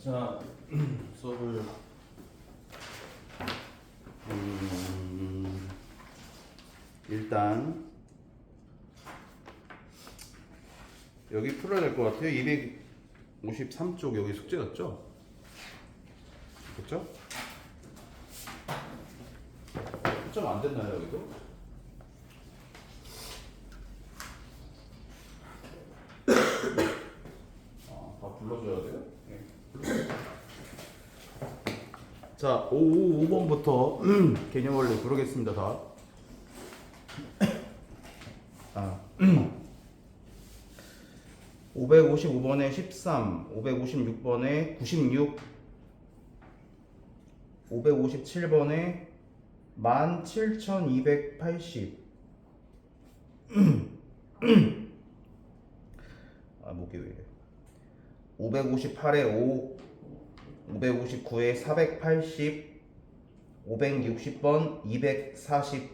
자, 수업을 일단 여기 풀어야 될 것 같아요. 253쪽 여기 숙제였죠? 그렇죠? 좀 안 됐나요 여기도? 다 불러줘야 돼요? 네. 자, 5번부터 개념 원리 부르겠습니다. 다. 555번에 13, 556번에 96, 557번에 17,280. 목이 왜 이래? 558에 5, 559에 480, 560번 240,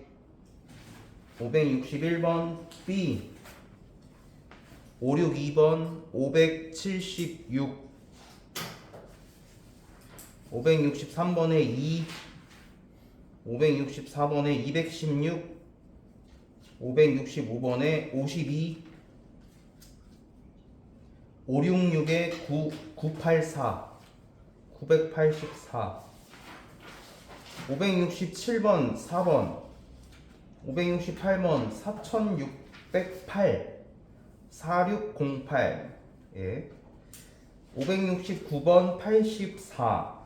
561번 B, 562번 576, 563번에 2, 564번에 216, 565번에 52, 566에 984, 984, 567번 4번, 568번 4608, 4608, 예. 569번 84,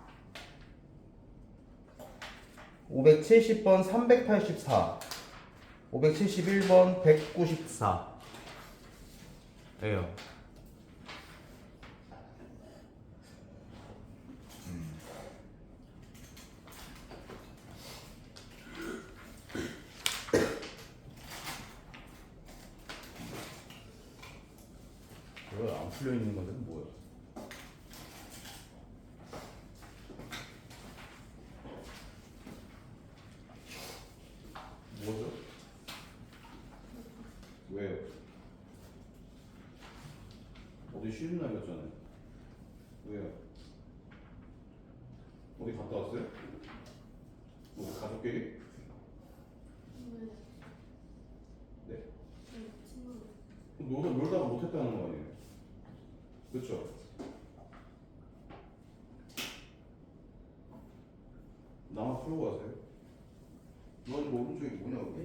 570번 384, 571번 194 예요. 이거 안 풀려 있는 건데 뭐야? 뭐죠? 왜요? 어디 쉬는 날이었잖아요. 왜요? 어디 갔다 왔어요? 어디 가족끼리? 네? 놀다가 못했다는 거 아니에요? 그쵸? 나만 풀고 가세요. 넌 이거 오른쪽이 뭐냐고?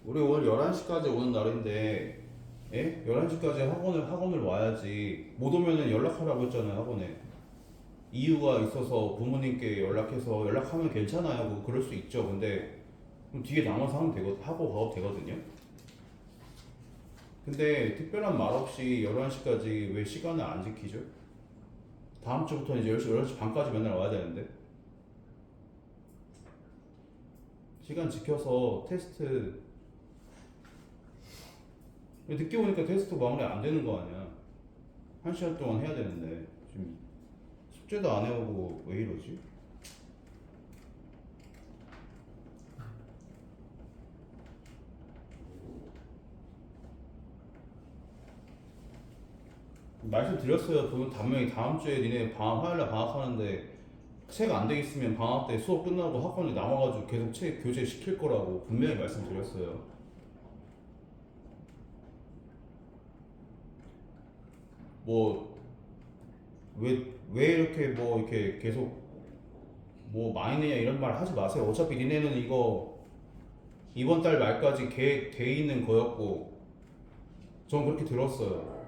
우리 오늘 11시까지 오는 날인데, 예? 11시까지 학원을 와야지. 못 오면은 연락하라고 했잖아요, 학원에. 이유가 있어서 부모님께 연락해서 연락하면 괜찮아요. 뭐 그럴 수 있죠. 근데 그럼 뒤에 남아서 하고 가도 되거든요. 근데 특별한 말 없이 11시까지 왜 시간을 안 지키죠? 다음 주부터 이제 11시 반까지 맨날 와야 되는데. 시간 지켜서 테스트 늦게 오니까 테스트 마무리 안 되는 거 아니야. 1시간 동안 해야 되는데 지금 숙제도 안 해오고 왜 이러지? 말씀드렸어요. 분명히 다음 주에 니네 화요일날 방학하는데 책 안 돼 있으면 방학 때 수업 끝나고 학원에 남아가지고 계속 책 교재 시킬 거라고 분명히 말씀드렸어요. 뭐 왜 이렇게 뭐 이렇게 계속 뭐 많이 내냐 이런 말 하지 마세요. 어차피 니네는 이거 이번 달 말까지 계획돼 있는 거였고 전 그렇게 들었어요.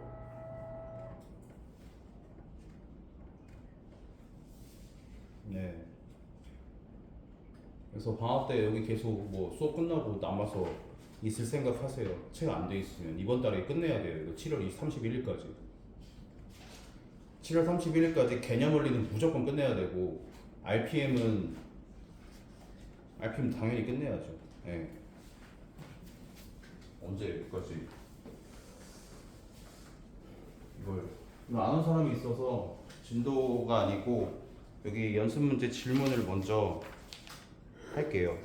네. 그래서 방학 때 여기 계속 뭐 수업 끝나고 남아서 있을 생각 하세요. 책 안 돼 있으면 이번 달에 끝내야 돼요. 이거 7월 31일까지. 7월 31일까지 개념 원리는 무조건 끝내야 되고 RPM은 RPM 당연히 끝내야죠. 예. 언제까지 이걸 이거 아는 사람이 있어서 진도가 아니고 여기 연습 문제 질문을 먼저 할게요.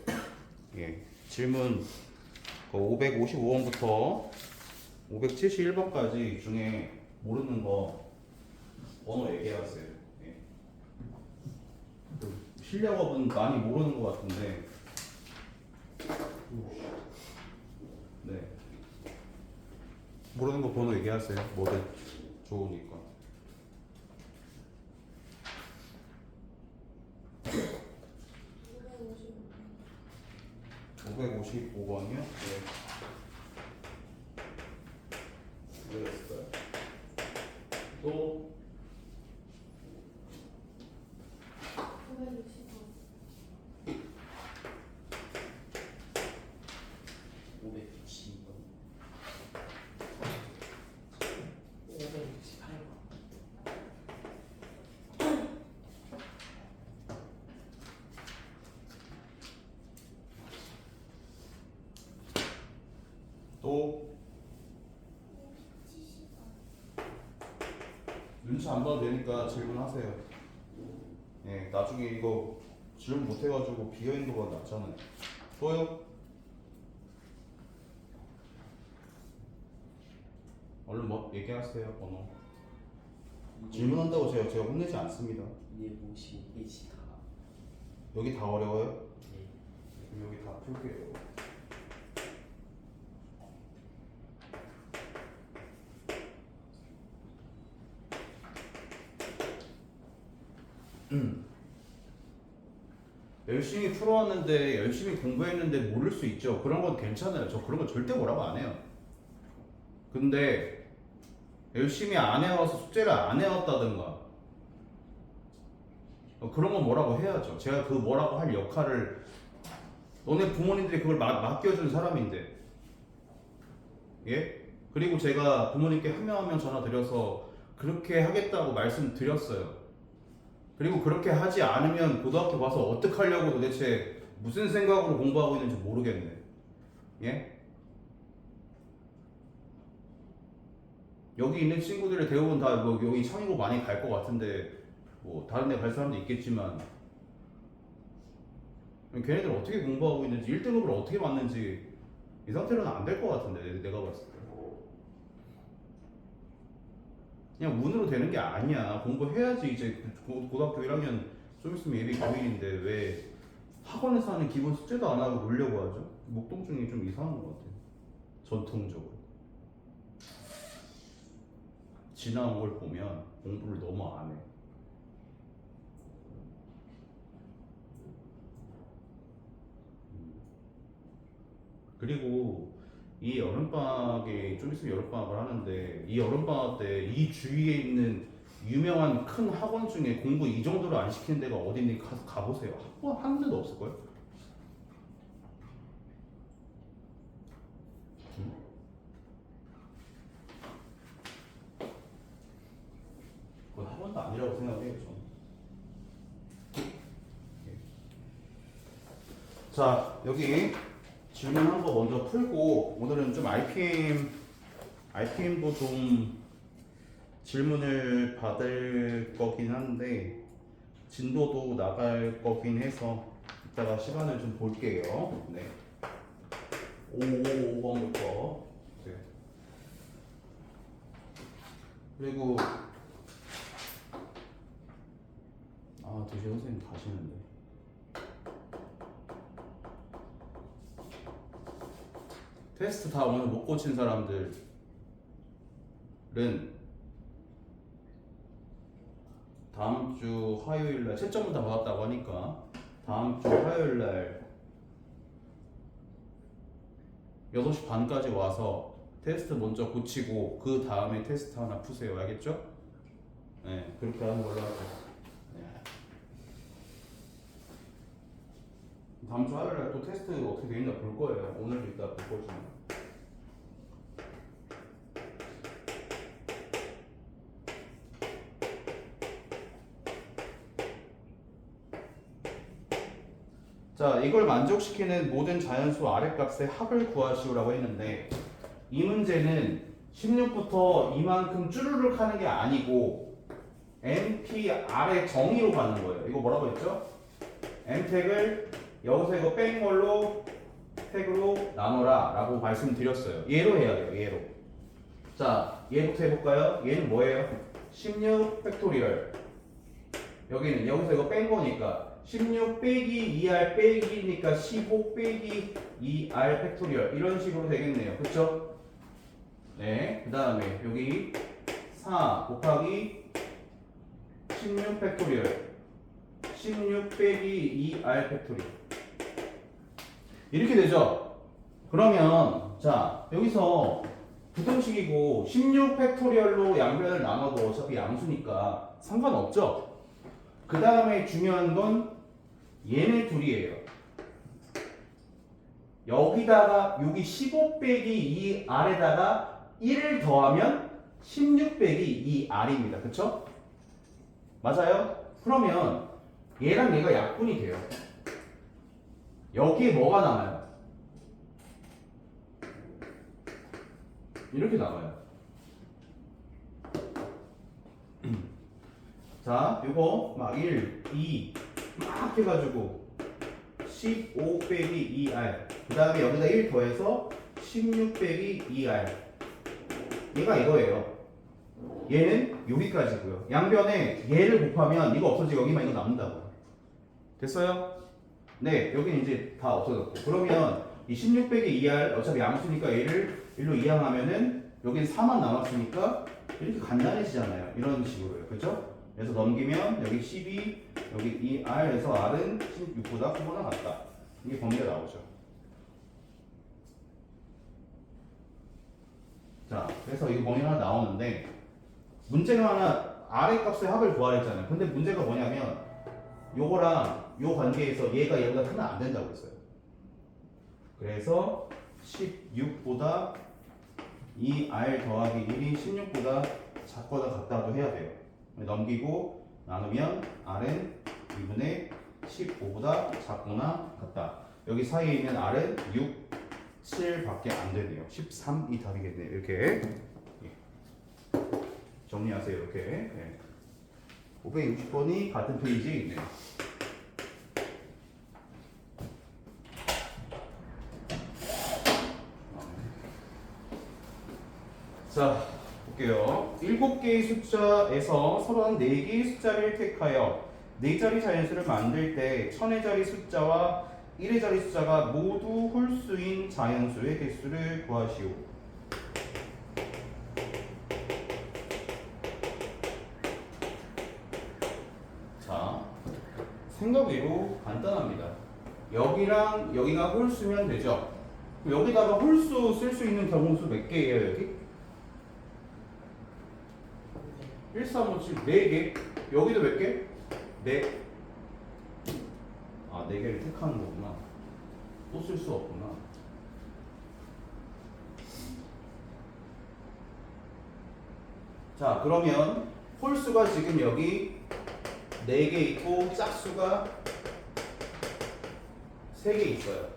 예. 질문 555번부터 571번까지 중에 모르는 거 번호 얘기해봤어요. 예. 실력업은 많이 모르는 것 같은데. 네. 모르는 거 번호 얘기하세요. 뭐든 좋으니까. 555번이요? 네. 뭐였을까요? 또 562번 568번 또 눈치 안 봐도 되니까 질문하세요. 예, 나중에 이거 질문 못 해가지고 비어있는 거보다 낫잖아요. 또요? 얼른 뭐 얘기하세요. 번호. 질문한다고 제가 혼내지 않습니다. 250 다 여기 다 어려워요? 네. 그럼 여기 다 풀게요. 열심히 풀어왔는데 열심히 공부했는데 모를 수 있죠. 그런 건 괜찮아요. 저 그런 거 절대 뭐라고 안 해요. 근데 열심히 안 해와서 숙제를 안 해왔다든가 그런 건 뭐라고 해야죠. 제가 그 뭐라고 할 역할을 너네 부모님들이 그걸 맡겨준 사람인데 예? 그리고 제가 부모님께 한 명 한 명 전화 드려서 그렇게 하겠다고 말씀드렸어요. 그리고 그렇게 하지 않으면 고등학교 가서 어떻게 하려고 도대체 무슨 생각으로 공부하고 있는지 모르겠네. 예? 여기 있는 친구들의 대부분 다 뭐 여기 창의고 많이 갈 것 같은데 뭐 다른 데 갈 사람도 있겠지만 걔네들 어떻게 공부하고 있는지 1등급을 어떻게 맞는지 이 상태로는 안 될 것 같은데 내가 봤을 때 그냥 운으로 되는 게 아니야. 공부해야지. 이제 고등학교 1학년 좀 있으면 예비 교인인데 왜 학원에서 하는 기본 숙제도 안 하고 놀려고 하죠? 목동중이 좀 이상한 것 같아요. 전통적으로 지나온 걸 보면 공부를 너무 안 해. 그리고 이 여름방학에 좀 있으면 여름방학을 하는데 이 여름방학 때 이 주위에 있는 유명한 큰 학원 중에 공부 이 정도로 안 시키는 데가 어딘지 가서 가보세요. 학원 한 데도 없을걸? 그건 학원도 아니라고 생각해요 저는. 자 여기 질문한 거 먼저 풀고 오늘은 좀 RPM도 좀 질문을 받을 거긴 한데 진도도 나갈 거긴 해서 이따가 시간을 좀 볼게요. 네. 5번부터 네. 그리고 도시 선생님 가시는데 테스트 다 오늘 못 고친 사람들은 다음 주 화요일 날 채점은 다 받았다고 하니까 다음 주 화요일 날 6시 반까지 와서 테스트 먼저 고치고 그 다음에 테스트 하나 푸세요. 알겠죠? 네, 그렇게 하는 걸로 하죠. 네. 다음 주 화요일 날 또 테스트 어떻게 되어 있나 볼 거예요. 오늘도 이따 볼 거지만. 자, 이걸 만족시키는 모든 자연수 아랫값의 합을 구하시오라고 했는데 이 문제는 16부터 이만큼 쭈루룩 하는 게 아니고 MPR의 정의로 가는 거예요. 이거 뭐라고 했죠? M택을 여기서 이거 뺀 걸로 택으로 나눠라 라고 말씀드렸어요. 얘로 해야 돼요. 얘로. 자, 얘부터 해볼까요? 얘는 뭐예요? 16 팩토리얼. 여기는 여기서 이거 뺀 거니까 16 빼기 2R 빼기니까 15 빼기 2R 팩토리얼 이런 식으로 되겠네요. 그쵸? 네. 그 다음에 여기 4 곱하기 16 팩토리얼 16 빼기 2R 팩토리얼 이렇게 되죠? 그러면 자 여기서 부등식이고 16 팩토리얼로 양변을 나눠도 어차피 양수니까 상관없죠? 그 다음에 중요한 건 얘네 둘이에요. 여기다가 여기 15 빼기 2R에다가 1을 더하면 16 빼기 2R입니다. 그쵸? 맞아요? 그러면 얘랑 얘가 약분이 돼요. 여기에 뭐가 남아요? 이렇게 남아요. 자, 요거 막 1, 2 막 해가지고 15 빼기 2R 그 다음에 여기다 1 더해서 16 빼기 2R 얘가 이거예요. 얘는 여기까지고요. 양변에 얘를 곱하면 이거 없어지고 여기만 이거 남는다고요. 됐어요? 네, 여기는 이제 다 없어졌고 그러면 이 16 빼기 2R 어차피 양수니까 얘를 1로 이항하면은 여기는 4만 남았으니까 이렇게 간단해지잖아요. 이런 식으로요. 그죠? 그래서 넘기면 여기 12, 여기 2R에서 R은 16보다 크거나 같다. 이게 범위가 나오죠. 자, 그래서 이거 범위가 하나 나오는데 문제가 하나 R의 값의 합을 구하랬잖아요. 근데 문제가 뭐냐면 요거랑 요 관계에서 얘가 얘보다 크면 안 된다고 했어요. 그래서 16보다 2R 더하기 1이 16보다 작거나 같다도 해야 돼요. 넘기고 나누면 R은 2분의 15보다 작거나 같다. 여기 사이에 있는 R은 6, 7밖에 안 되네요. 13이 답이겠네요. 이렇게 정리하세요. 이렇게 네. 560번이 같은 페이지에 있네요. 자, 볼게요. 7개의 숫자에서 34개의 숫자를 택하여 4자리 자연수를 만들 때 1000의 자리 숫자와 1의 자리 숫자가 모두 홀수인 자연수의 개수를 구하시오. 자, 생각외로 간단합니다. 여기랑 여기가 홀수면 되죠. 여기다가 홀수 쓸 수 있는 경우수 몇 개예요, 여기? 1, 3, 5, 7, 4개. 여기도 몇 개? 4. 아, 4개를 택하는 거구나. 또 쓸 수 없구나. 자, 그러면 홀수가 지금 여기 4개 있고 짝수가 3개 있어요.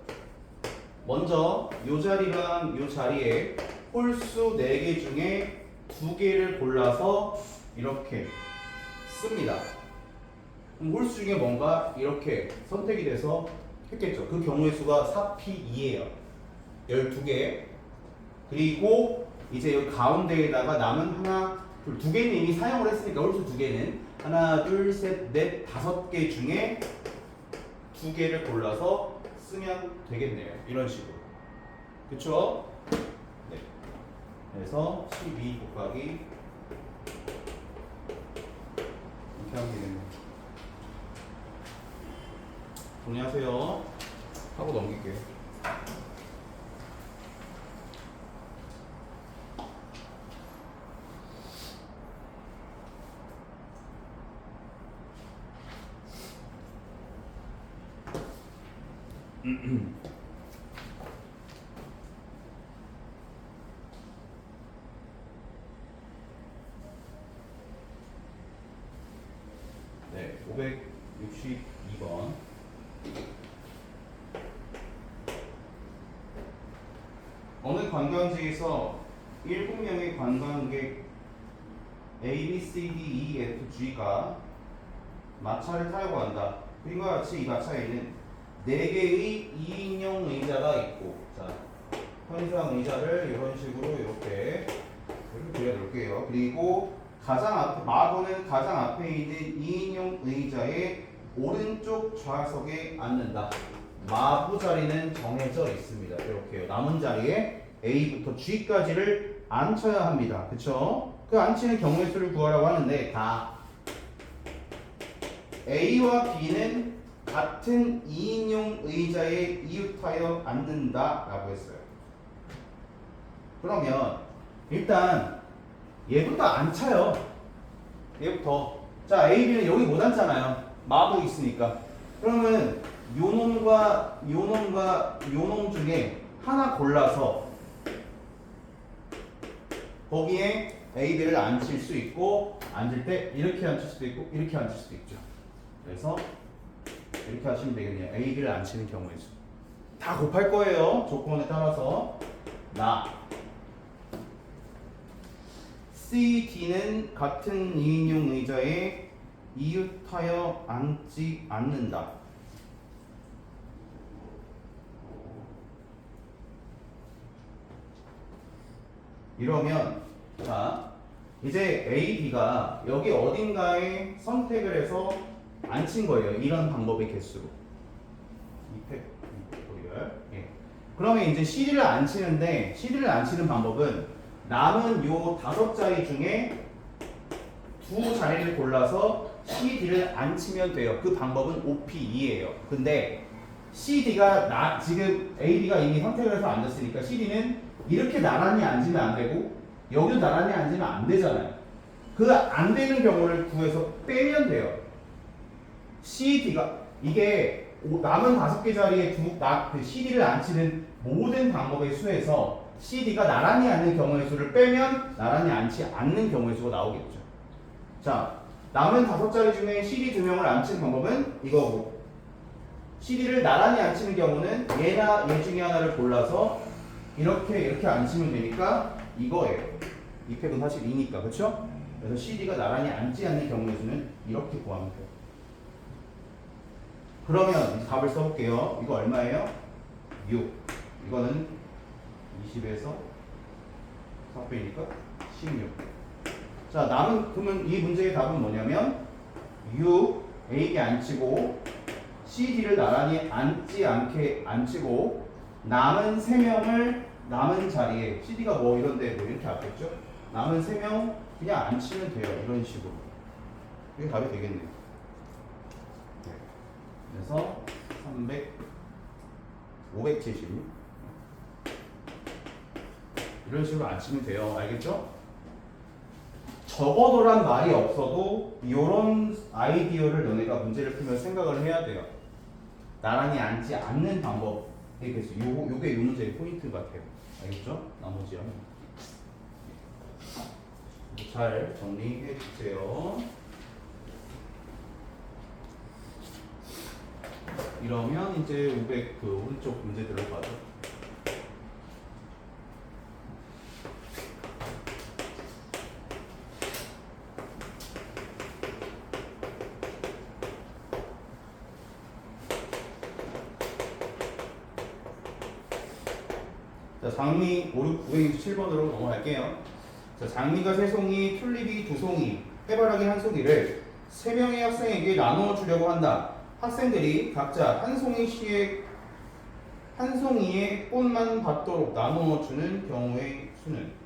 먼저 요 자리랑 요 자리에 홀수 4개 중에 2개를 골라서 이렇게 씁니다. 그럼 홀수 중에 뭔가 이렇게 선택이 돼서 했겠죠. 그 경우의 수가 4P2예요. 12개. 그리고 이제 여기 가운데에다가 남은 하나, 둘, 2개는 이미 사용을 했으니까 홀수 2개는 하나, 둘, 셋, 넷, 5개 중에 2개를 골라서 쓰면 되겠네요. 이런 식으로. 그쵸? 네. 그래서 12 곱하기 이렇게 하면 되겠네요. 정리하세요. 하고 넘길게요. 네, 562번. 있는 관광지에서 7명의 관광객 A, B, C, D, E, F, G가 마차를 타려고 한다. 그림과 같이 이 마차에는 4개의 2인용 의자가 있고, 자, 편의상 의자를 이런 식으로 이렇게 그려놓을게요. 그리고 가장 앞에, 마도는 가장 앞에 있는 2인용 의자의 오른쪽 좌석에 앉는다. 마부 자리는 정해져 있습니다. 이렇게요. 남은 자리에 A부터 G까지를 앉혀야 합니다. 그쵸? 그 앉히는 경우의 수를 구하라고 하는데, 다 A와 B는 같은 2인용 의자에 이웃하여 앉는다 라고 했어요. 그러면 일단 얘부터 앉혀요. 얘부터. 자, A, B는 여기 못 앉잖아요. 마부 있으니까. 그러면 요놈과 요놈과 요놈 중에 하나 골라서 거기에 A, B를 앉힐 수 있고, 앉을 때 이렇게 앉힐 수도 있고 이렇게 앉힐 수도 있죠. 그래서 이렇게 하시면 되겠네요. A, B를 앉히는 경우의 수. 다 곱할 거예요. 조건에 따라서. 나 C, D는 같은 2인용 의자에 이웃하여 앉지 않는다. 이러면 자, 이제 A, B가 여기 어딘가에 선택을 해서 앉힌 거예요. 이런 방법의 개수로. 2팩토리얼. 예. 그러면 이제 CD를 앉히는데, CD를 앉히는 방법은 남은 요 5자리 중에 2자리를 골라서 CD를 앉히면 돼요. 그 방법은 OP2예요. 근데 CD가 지금 AB가 이미 선택을 해서 앉았으니까 CD는 이렇게 나란히 앉으면 안 되고 여기도 나란히 앉으면 안 되잖아요. 그 안 되는 경우를 구해서 빼면 돼요. CD가 이게 남은 5개 자리에 그 CD를 앉히는 모든 방법의 수에서 CD가 나란히 앉는 경우의 수를 빼면 나란히 앉지 않는 경우의 수가 나오겠죠. 자, 남은 5자리 중에 CD 2명을 앉히는 방법은 이거고, CD를 나란히 앉히는 경우는 얘나 얘 중에 하나를 골라서 이렇게 앉히면 되니까 이거예요. 이 팩은 사실 2니까, 그렇죠? 그래서 CD가 나란히 앉지 않는 경우의 수는 이렇게 구하면 돼요. 그러면 답을 써볼게요. 이거 얼마예요? 6. 이거는 20에서 4빼니까 16. 자, 그러면 이 문제의 답은 뭐냐면 6, A에 앉히고 CD를 나란히 앉지 않게 앉히고 남은 3명을 남은 자리에 CD가 뭐 이런데 뭐 이렇게 앉겠죠? 남은 3명 그냥 앉히면 돼요. 이런 식으로. 이게 답이 되겠네요. 그래서 570 이런 식으로 앉히면 돼요. 알겠죠? 적어도란 말이 없어도 이런 아이디어를 너네가 문제를 풀면 생각을 해야 돼요. 나란히 앉지 않는 방법에 대해서 요게 이 문제의 포인트 같아요. 알겠죠? 나머지요. 잘 정리해 주세요. 이러면 이제 500 그 오른쪽 문제 들어가죠. 자, 장미 527번으로 넘어갈게요. 자, 장미가 3송이, 튤립이 2송이, 해바라기 1송이를 3명의 학생에게 나누어 주려고 한다. 학생들이 각자 한 송이의 꽃만 받도록 나누어 주는 경우의 수는?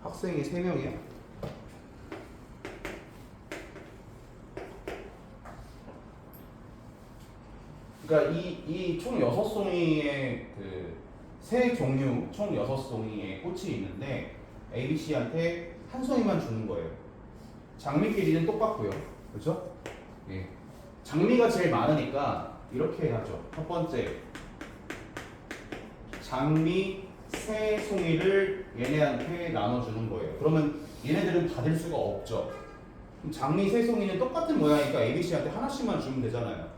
학생이 3명이야? 그러니까 이 총 6송이의 그 새 종류 총 6송이의 꽃이 있는데 ABC한테 한 송이만 주는 거예요. 장미 길이는 똑같고요. 그렇죠? 예. 장미가 제일 많으니까 이렇게 하죠. 첫 번째, 장미 세 송이를 얘네한테 나눠주는 거예요. 그러면 얘네들은 받을 수가 없죠. 그럼 장미 세 송이는 똑같은 모양이니까 ABC한테 하나씩만 주면 되잖아요.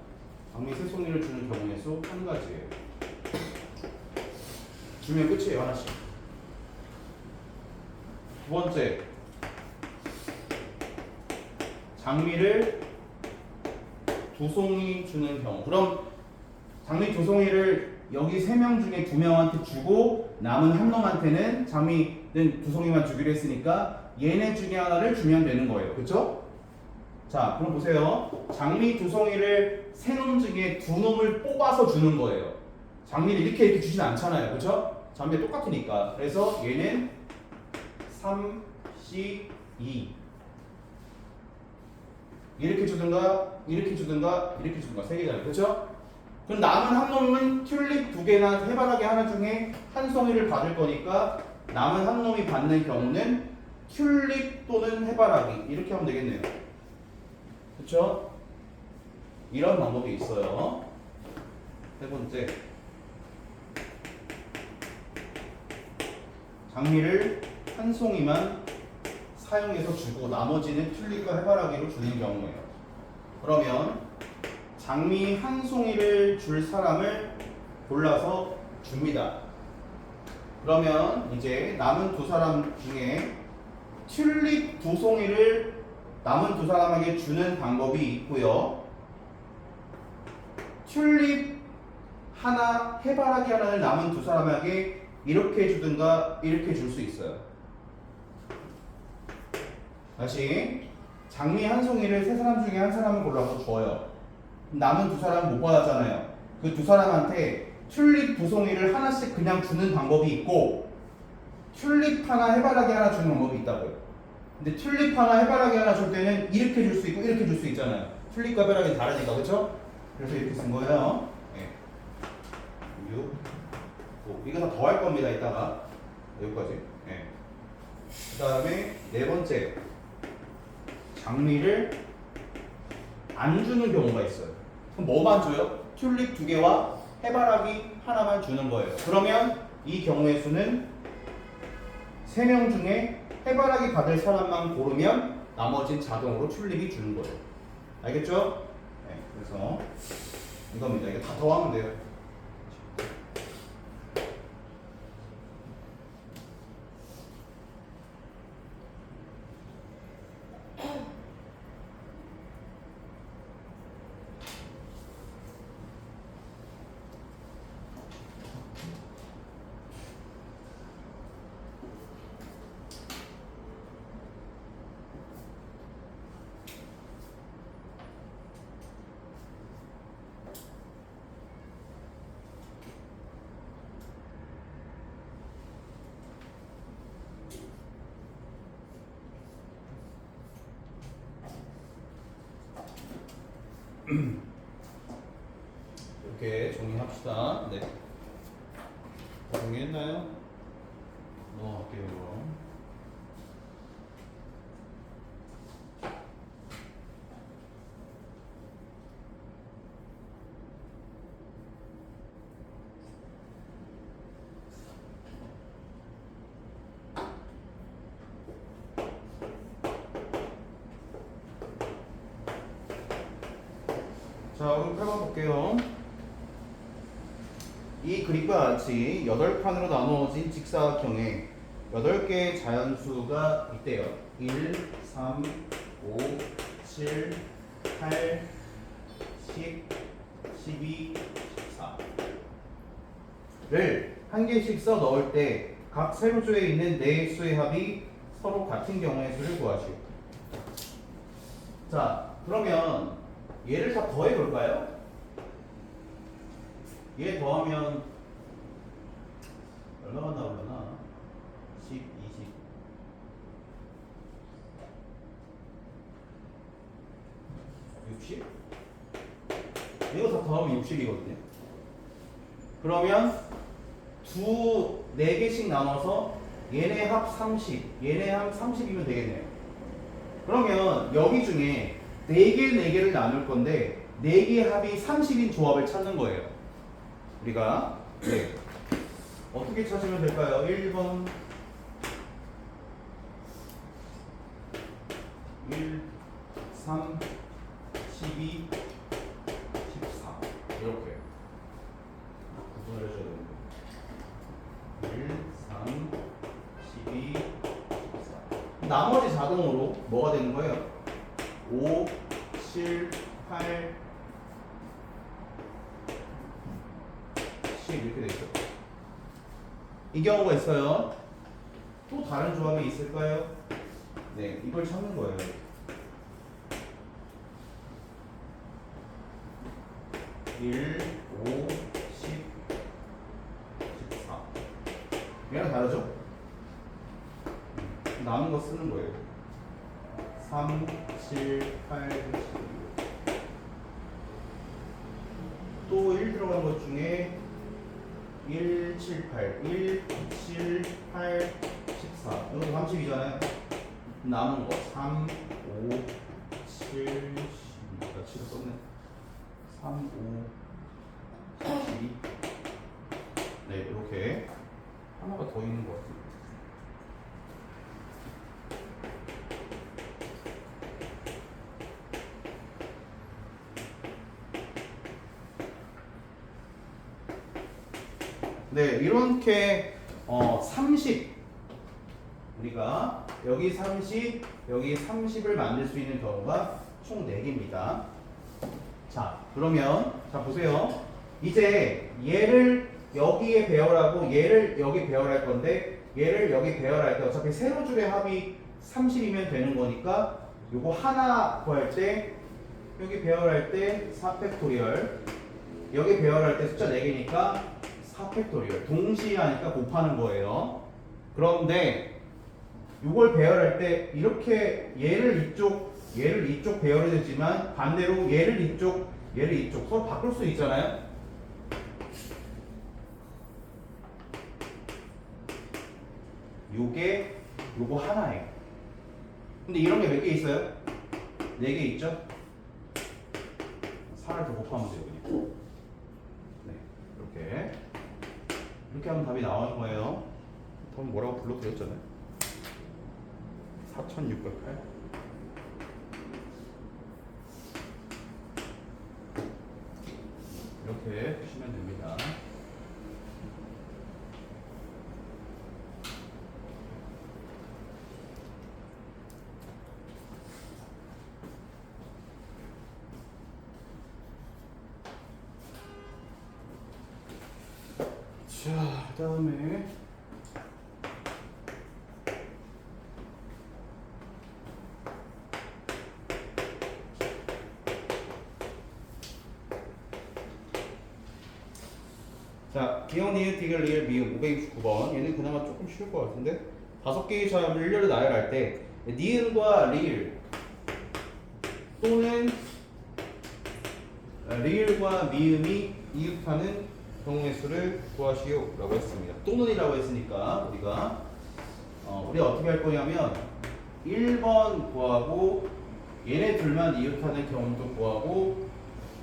장미 세 송이를 주는 경우의 수 한 가지예요. 주면 끝이에요, 하나씩. 두 번째, 장미를 두 송이 주는 경우. 그럼 장미 두 송이를 여기 세 명 중에 두 명한테 주고 남은 한 놈한테는 장미는 두 송이만 주기로 했으니까 얘네 중에 하나를 주면 되는 거예요. 그렇죠? 자, 그럼 보세요. 장미 두 송이를 세 놈 중에 두 놈을 뽑아서 주는 거예요. 장미를 이렇게 주진 않잖아요. 그렇죠? 장미 똑같으니까. 그래서 얘는 3, C, 2 이렇게 주든가 이렇게 주든가 이렇게 주든가 세 개잖아요. 그렇죠? 그럼 남은 한 놈은 튤립 두 개나 해바라기 하나 중에 한 송이를 받을 거니까 남은 한 놈이 받는 경우는 튤립 또는 해바라기 이렇게 하면 되겠네요. 그렇죠? 이런 방법이 있어요. 세 번째, 장미를 한 송이만 사용해서 주고 나머지는 튤립과 해바라기로 주는 경우예요. 그러면 장미 한 송이를 줄 사람을 골라서 줍니다. 그러면 이제 남은 두 사람 중에 튤립 두 송이를 남은 두 사람에게 주는 방법이 있고요. 튤립 하나, 해바라기 하나를 남은 두 사람에게 이렇게 주든가 이렇게 줄 수 있어요. 다시 장미 한 송이를 세 사람 중에 한 사람을 골라서 줘요. 남은 두 사람은 못 받았잖아요. 그 두 사람한테 튤립 두 송이를 하나씩 그냥 주는 방법이 있고 튤립 하나, 해바라기 하나 주는 방법이 있다고요. 근데 튤립 하나, 해바라기 하나 줄 때는 이렇게 줄 수 있고 이렇게 줄 수 있잖아요. 튤립과 해바라기는 다르니까, 그렇죠? 그래서 이렇게 쓴 거예요. 네. 6, 5. 이거 다 더 할 겁니다. 이따가 여기까지. 네. 그 다음에 네 번째, 장미를 안 주는 경우가 있어요. 그럼 뭐만 줘요? 튤립 두 개와 해바라기 하나만 주는 거예요. 그러면 이 경우의 수는 3명 중에 해바라기 받을 사람만 고르면 나머진 자동으로 튤립이 주는 거예요. 알겠죠? 네, 그래서 이겁니다. 이거 다 더하면 돼요. 이렇게 정리합시다. 네. 정리했나요? 넘어갈게요. 그럼. 자, 그럼 8번 볼게요. 이 그림과 같이 8칸으로 나누어진 직사각형에 8개의 자연수가 있대요. 1, 3, 5, 7, 8, 10, 12, 14를 한 개씩 써 넣을 때 각 세로조에 있는 네 수의 합이 서로 같은 경우의 수를 구하시오. 자, 그러면 얘를 다 더해 볼까요? 얘 더하면 얼마가 나오려나? 10, 20 60? 이거 다 더하면 60이거든요. 그러면 네 개씩 나눠서 얘네 합 30, 얘네 합 30이면 되겠네요. 그러면 여기 중에 4개, 4개를 나눌 건데 4개 합이 30인 조합을 찾는 거예요. 우리가 네. 어떻게 찾으면 될까요? 1번 1, 3, 12, 14 이렇게 구분을 해줘야 되는데 1, 3, 12, 14 나머지 자동으로 뭐가 되는 거예요? 5, 7, 8, 10 이렇게 되죠. 이 경우가 있어요. 또 다른 조합이 있을까요? 네, 이걸 찾는 거예요. 1, 5, 10, 14 얘랑 다르죠? 남은 거 쓰는 거예요. 3, 7, 8, 12 또 1 들어간 것 중에 1, 7, 8 1, 7, 8, 14 이것도 30이잖아요. 남은 거 3, 5, 7, 12 나 7을 썼네. 3, 5, 12 네, 이렇게 하나가 더 있는 것 같습니다. 네, 이렇게 30 우리가 여기 30, 여기 30을 만들 수 있는 경우가 총 4개입니다. 자, 그러면 자 보세요. 이제 얘를 여기에 배열하고 얘를 여기 배열할 건데 얘를 여기 배열할 때 어차피 세로 줄의 합이 30이면 되는 거니까 요거 하나 구할 때 여기 배열할 때 4팩토리얼 여기 배열할 때 숫자 4개니까 4팩토리얼 동시에 하니까 곱하는 거예요. 그런데 이걸 배열할 때 이렇게 얘를 이쪽 배열이 되지만 반대로 얘를 이쪽 서로 바꿀 수 있잖아요. 요거 하나예요. 근데 이런 게 몇 개 있어요? 4개 있죠? 4를 더 곱하면 돼요, 그냥. 네, 이렇게 하면 답이 나오는 거예요. 그럼 뭐라고 불러드렸잖아요. 4608. 이렇게 푸시면 됩니다. 자, 그다음에 자, 기억, 니은, 디귿, 리을, 미음 569번 얘는 그나마 조금 쉬울 것 같은데 5개의 자음을 일렬로 나열할 때 니은과 리을 또는 리을과 미음이 이웃하는 경우의 수를 구하시오 라고 했습니다. 또는이라고 했으니까 우리가 어떻게 할 거냐면 1번 구하고 얘네 둘만 이웃하는 경우도 구하고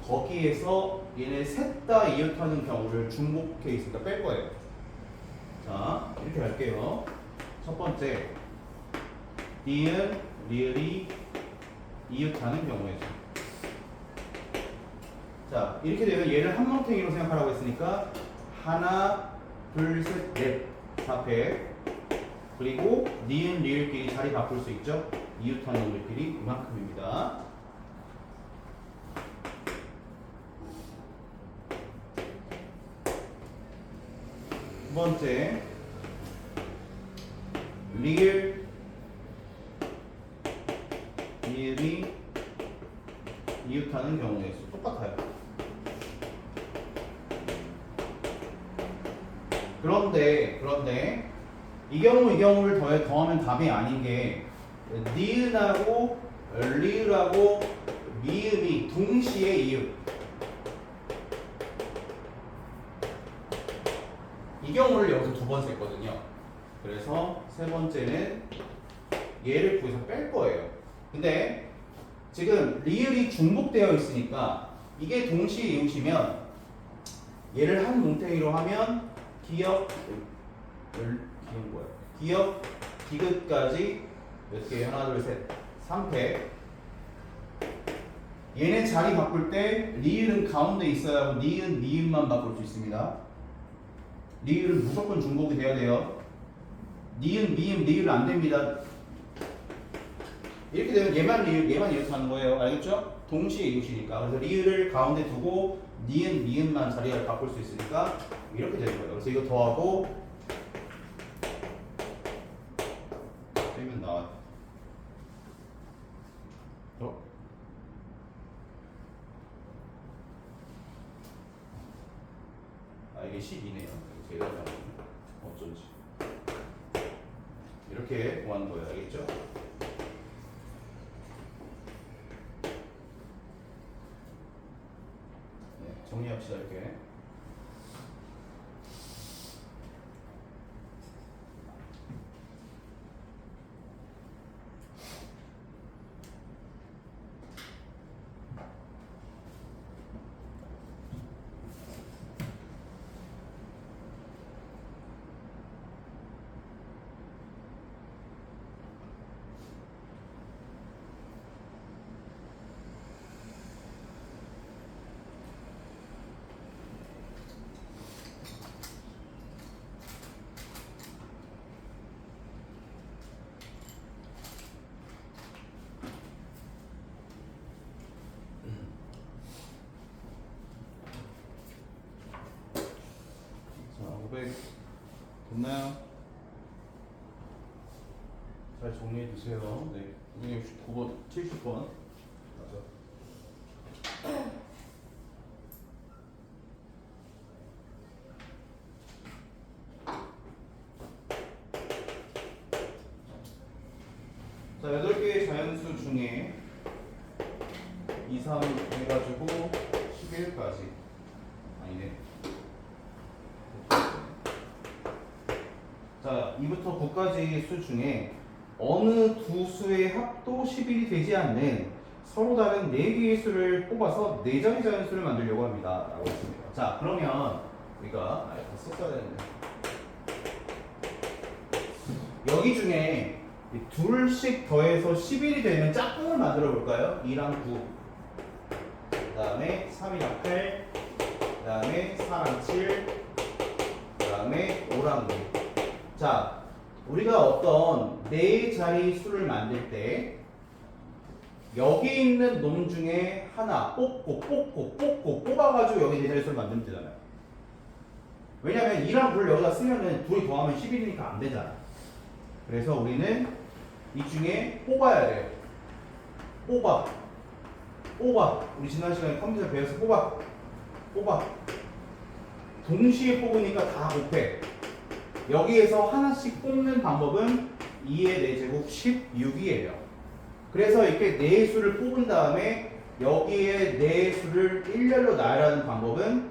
거기에서 얘네 셋 다 이웃하는 경우를 중복해 있으니까 뺄 거예요. 자, 이렇게 할게요. 첫 번째 니은, 리을이 이웃하는 경우에 자, 이렇게 되면 얘를 한 뭉탱이로 생각하라고 했으니까 하나, 둘, 셋, 넷 4팩 그리고 니은, 리을끼리 자리 바꿀 수 있죠? 이웃하는 놈들끼리 이만큼입니다. 두 번째 리을, 리을이 이웃하는 경우의 수 똑같아요. 그런데 이 경우를 더하면 답이 아닌 게 니은하고 리을하고 미음이 동시에 이웃 이 경우를 여기서 2번 썼거든요. 그래서 세 번째는 얘를 구해서 뺄 거예요. 근데 지금 리을이 중복되어 있으니까 이게 동시에 이웃이면 얘를 한 뭉탱이로 하면 기역 뭐야? 기역 디귿까지 몇 개? 하나 둘 셋 3패. 얘네 자리 바꿀 때 리을은 가운데 있어야 하고 니은 니은만 바꿀 수 있습니다. 리을은 무조건 중복이 돼야 돼요. 니은 미음 리을 안 됩니다. 이렇게 되면 얘만 리을 얘만 이렇게 하는 거예요. 알겠죠? 동시에 이웃이니까. 그래서 리을을 가운데 두고 니은 미음만 자리를 바꿀 수 있으니까 이렇게 되는 거예요. 그래서 이거 더하고 빼면 나와요. 이게 12네요. 제가 어쩐지 이렇게 구하는 거예요. 알겠죠? 네, 정리합시다. 이렇게. 자, 500 됐나요? 잘 정리해 주세요. 네. 269번, 70번. 맞아. 자, 8개의 자연수 중에 2, 3 해가지고 11까지. 아니네. 자, 2부터 9까지 수 중에 어느 두 수의 합도 11이 되지 않는 서로 다른 4개의 수를 뽑아서 4자리 자연수를 만들려고 합니다. 라고 했습니다. 자, 그러면 우리가 다 썼어야 되는데 여기 중에 둘씩 더해서 11이 되는 짝꿍을 만들어 볼까요? 2랑 9, 그 다음에 3이랑 8, 그 다음에 4랑 7, 그 다음에 5랑 6. 자, 우리가 어떤 4자리 수를 만들 때 여기 있는 놈 중에 하나 뽑고 뽑아가지고 여기 4자리 수를 만들면 되잖아요. 왜냐면 2랑 9를 여기다 쓰면은 둘이 더하면 11이니까 안 되잖아. 그래서 우리는 이 중에 뽑아야 돼요. 뽑아. 우리 지난 시간에 컴퓨터 배워서 뽑아. 동시에 뽑으니까 다 곱해. 여기에서 하나씩 뽑는 방법은 2의 4제곱 16이에요. 그래서 이렇게 4수를 뽑은 다음에 여기에 4수를 일렬로 나열하는 방법은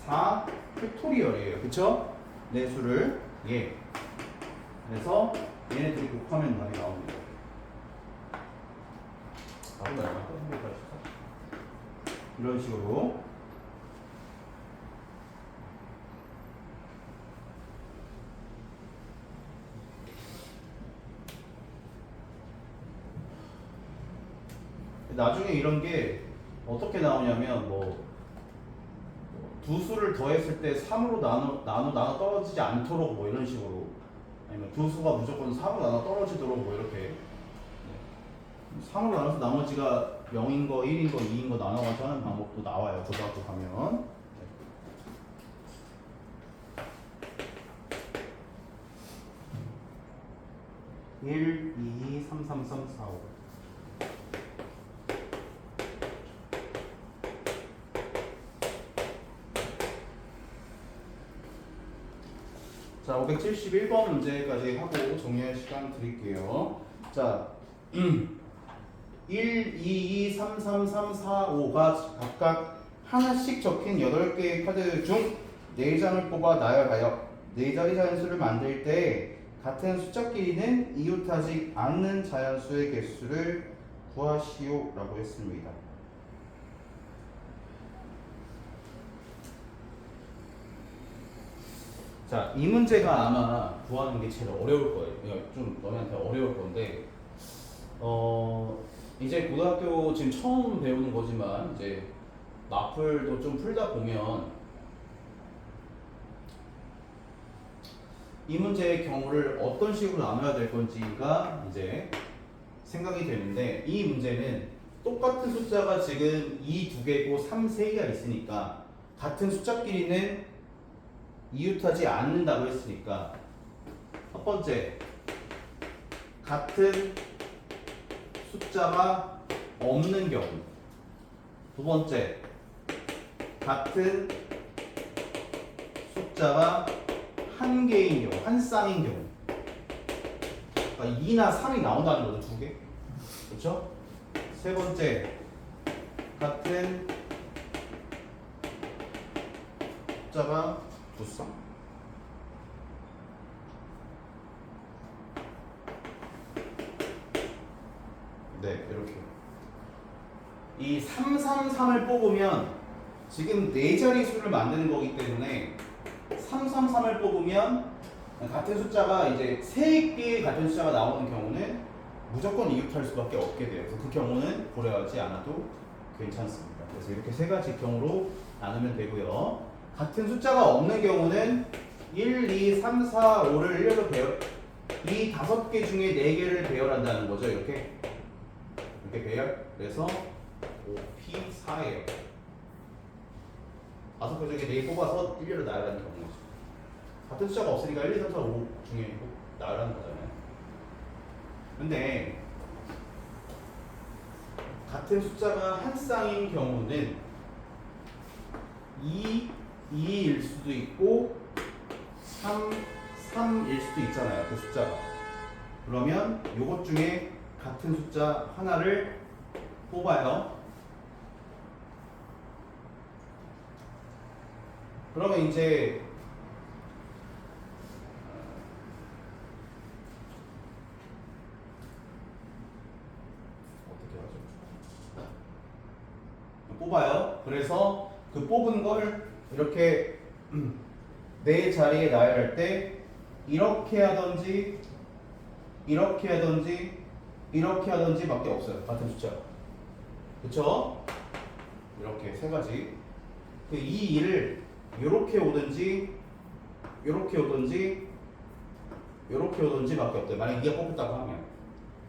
4 팩토리얼이에요. 그쵸? 4수를. 예. 그래서 얘네들이 곱하면 답이 나옵니다. 이런 식으로. 나중에 이런 게 어떻게 나오냐면 두 수를 더했을 때 3으로 나눠 떨어지지 않도록 뭐 이런 식으로, 아니면 두 수가 무조건 3으로 나눠 떨어지도록 뭐 이렇게 3으로 나눠서 나머지가 0인 거, 1인 거, 2인 거 나눠가지고 하는 방법도 나와요. 고등학교 가면. 1, 2, 3, 3, 3, 4, 5. 자, 571번 문제까지 하고 정리할 시간 드릴게요. 자, 1, 2, 2, 3, 3, 3, 4, 5가 각각 하나씩 적힌 8개의 카드 중 4장을 뽑아 나열하여 4자리 자연수를 만들 때 같은 숫자끼리는 이웃하지 않는 자연수의 개수를 구하시오라고 했습니다. 자, 이 문제가 아마 구하는 게 제일 어려울 거예요. 그러니까 좀 너네한테 어려울 건데, 이제 고등학교 지금 처음 배우는 거지만 이제 마플도 좀 풀다 보면 이 문제의 경우를 어떤 식으로 나눠야 될 건지가 이제 생각이 되는데, 이 문제는 똑같은 숫자가 지금 2 두 개고 3 세 개가 있으니까 같은 숫자끼리는 이웃하지 않는다고 했으니까, 첫 번째 같은 숫자가 없는 경우, 두 번째 같은 숫자가 한 개인 경우, 한 쌍인 경우. 그러니까 2나 3이 나온다는 거죠, 두 개. 그렇죠? 세 번째 같은 숫자가 두 쌍. 네, 이렇게. 이 333을 뽑으면 지금 네 자리 수를 만드는 거기 때문에 333을 뽑으면 같은 숫자가 이제 세 개의 같은 숫자가 나오는 경우는 무조건 이웃할 수밖에 없게 돼요. 그래서 그 경우는 고려하지 않아도 괜찮습니다. 그래서 이렇게 세 가지 경우로 나누면 되고요. 같은 숫자가 없는 경우는 1, 2, 3, 4, 5를 일렬로 배열, 이 5개 중에 4개를 배열한다는 거죠. 이렇게 배열. 그래서 5P 4예요. 5개 중에 4개 뽑아서 일렬로 나열하는 경우죠. 같은 숫자가 없으니까 1, 2, 3, 4, 5 중에 나열하는 거잖아요. 근데 같은 숫자가 한 쌍인 경우는 2일 수도 있고 3일 수도 있잖아요. 그 숫자가. 그러면 요것 중에 같은 숫자 하나를 뽑아요. 그러면 이제 어떻게 하죠? 뽑아요. 그래서 그 뽑은 걸 이렇게 네 자리에 나열할 때 이렇게 하든지 이렇게 하든지 이렇게 하든지 밖에 없어요. 같은 숫자. 그쵸? 이렇게 세 가지. 그 이 일을 요렇게 오든지 요렇게 오든지 요렇게 오든지 밖에 없대요. 만약 이게 뽑혔다고 하면.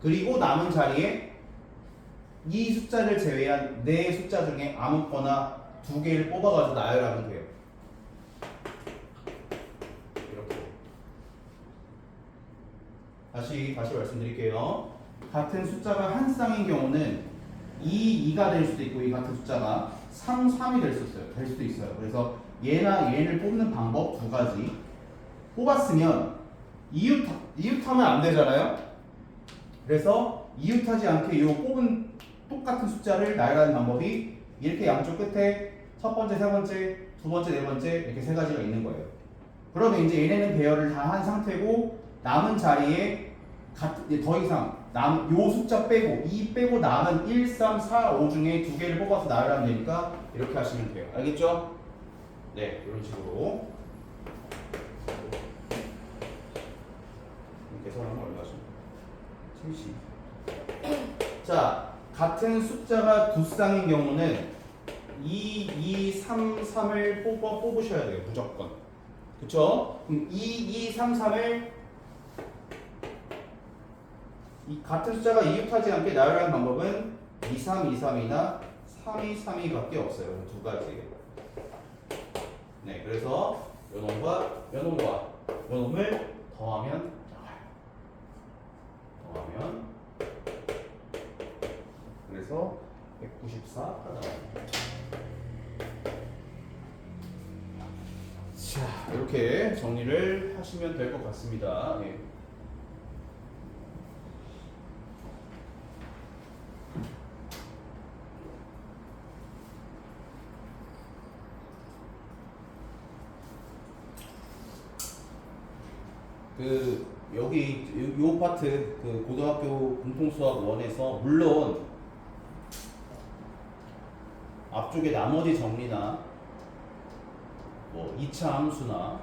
그리고 남은 자리에 이 숫자를 제외한 네 숫자 중에 아무거나 두 개를 뽑아가지고 나열하면 돼요. 이렇게. 다시 말씀드릴게요. 같은 숫자가 한 쌍인 경우는 2가 될 수도 있고, 이 같은 숫자가 3이 될 수도 있어요. 그래서 얘나 얘를 뽑는 방법 두 가지. 뽑았으면 이웃하면 안 되잖아요. 그래서 이웃하지 않게 이 뽑은 똑같은 숫자를 나열하는 방법이 이렇게 양쪽 끝에 첫 번째, 세 번째, 두 번째, 네 번째 이렇게 세 가지가 있는 거예요. 그러면 이제 얘네는 배열을 다 한 상태고 남은 자리에 더 이상 요 숫자 빼고 2 빼고 남은 1, 3, 4, 5 중에 두 개를 뽑아서 나열하면 되니까 이렇게 하시면 돼요. 알겠죠? 네, 이런 식으로. 계산하면 얼마죠? 70. 자, 같은 숫자가 두 쌍인 경우는 2, 2, 3, 3을 뽑으셔야 돼요. 무조건. 그쵸? 그럼 2, 2, 3, 3을 이 같은 숫자가 이웃하지 않게 나열하는 방법은 2, 3, 2, 3이나 3, 2, 3, 2밖에 없어요. 두 가지. 네, 그래서 요놈과 요놈과 요놈을 더하면 나와요. 더하면 그래서 194가 나와요. 자, 이렇게 정리를 하시면 될 것 같습니다. 네. 여기 요 파트 고등학교 공통수학 1에서 물론 앞쪽에 나머지 정리나 뭐 2차 함수나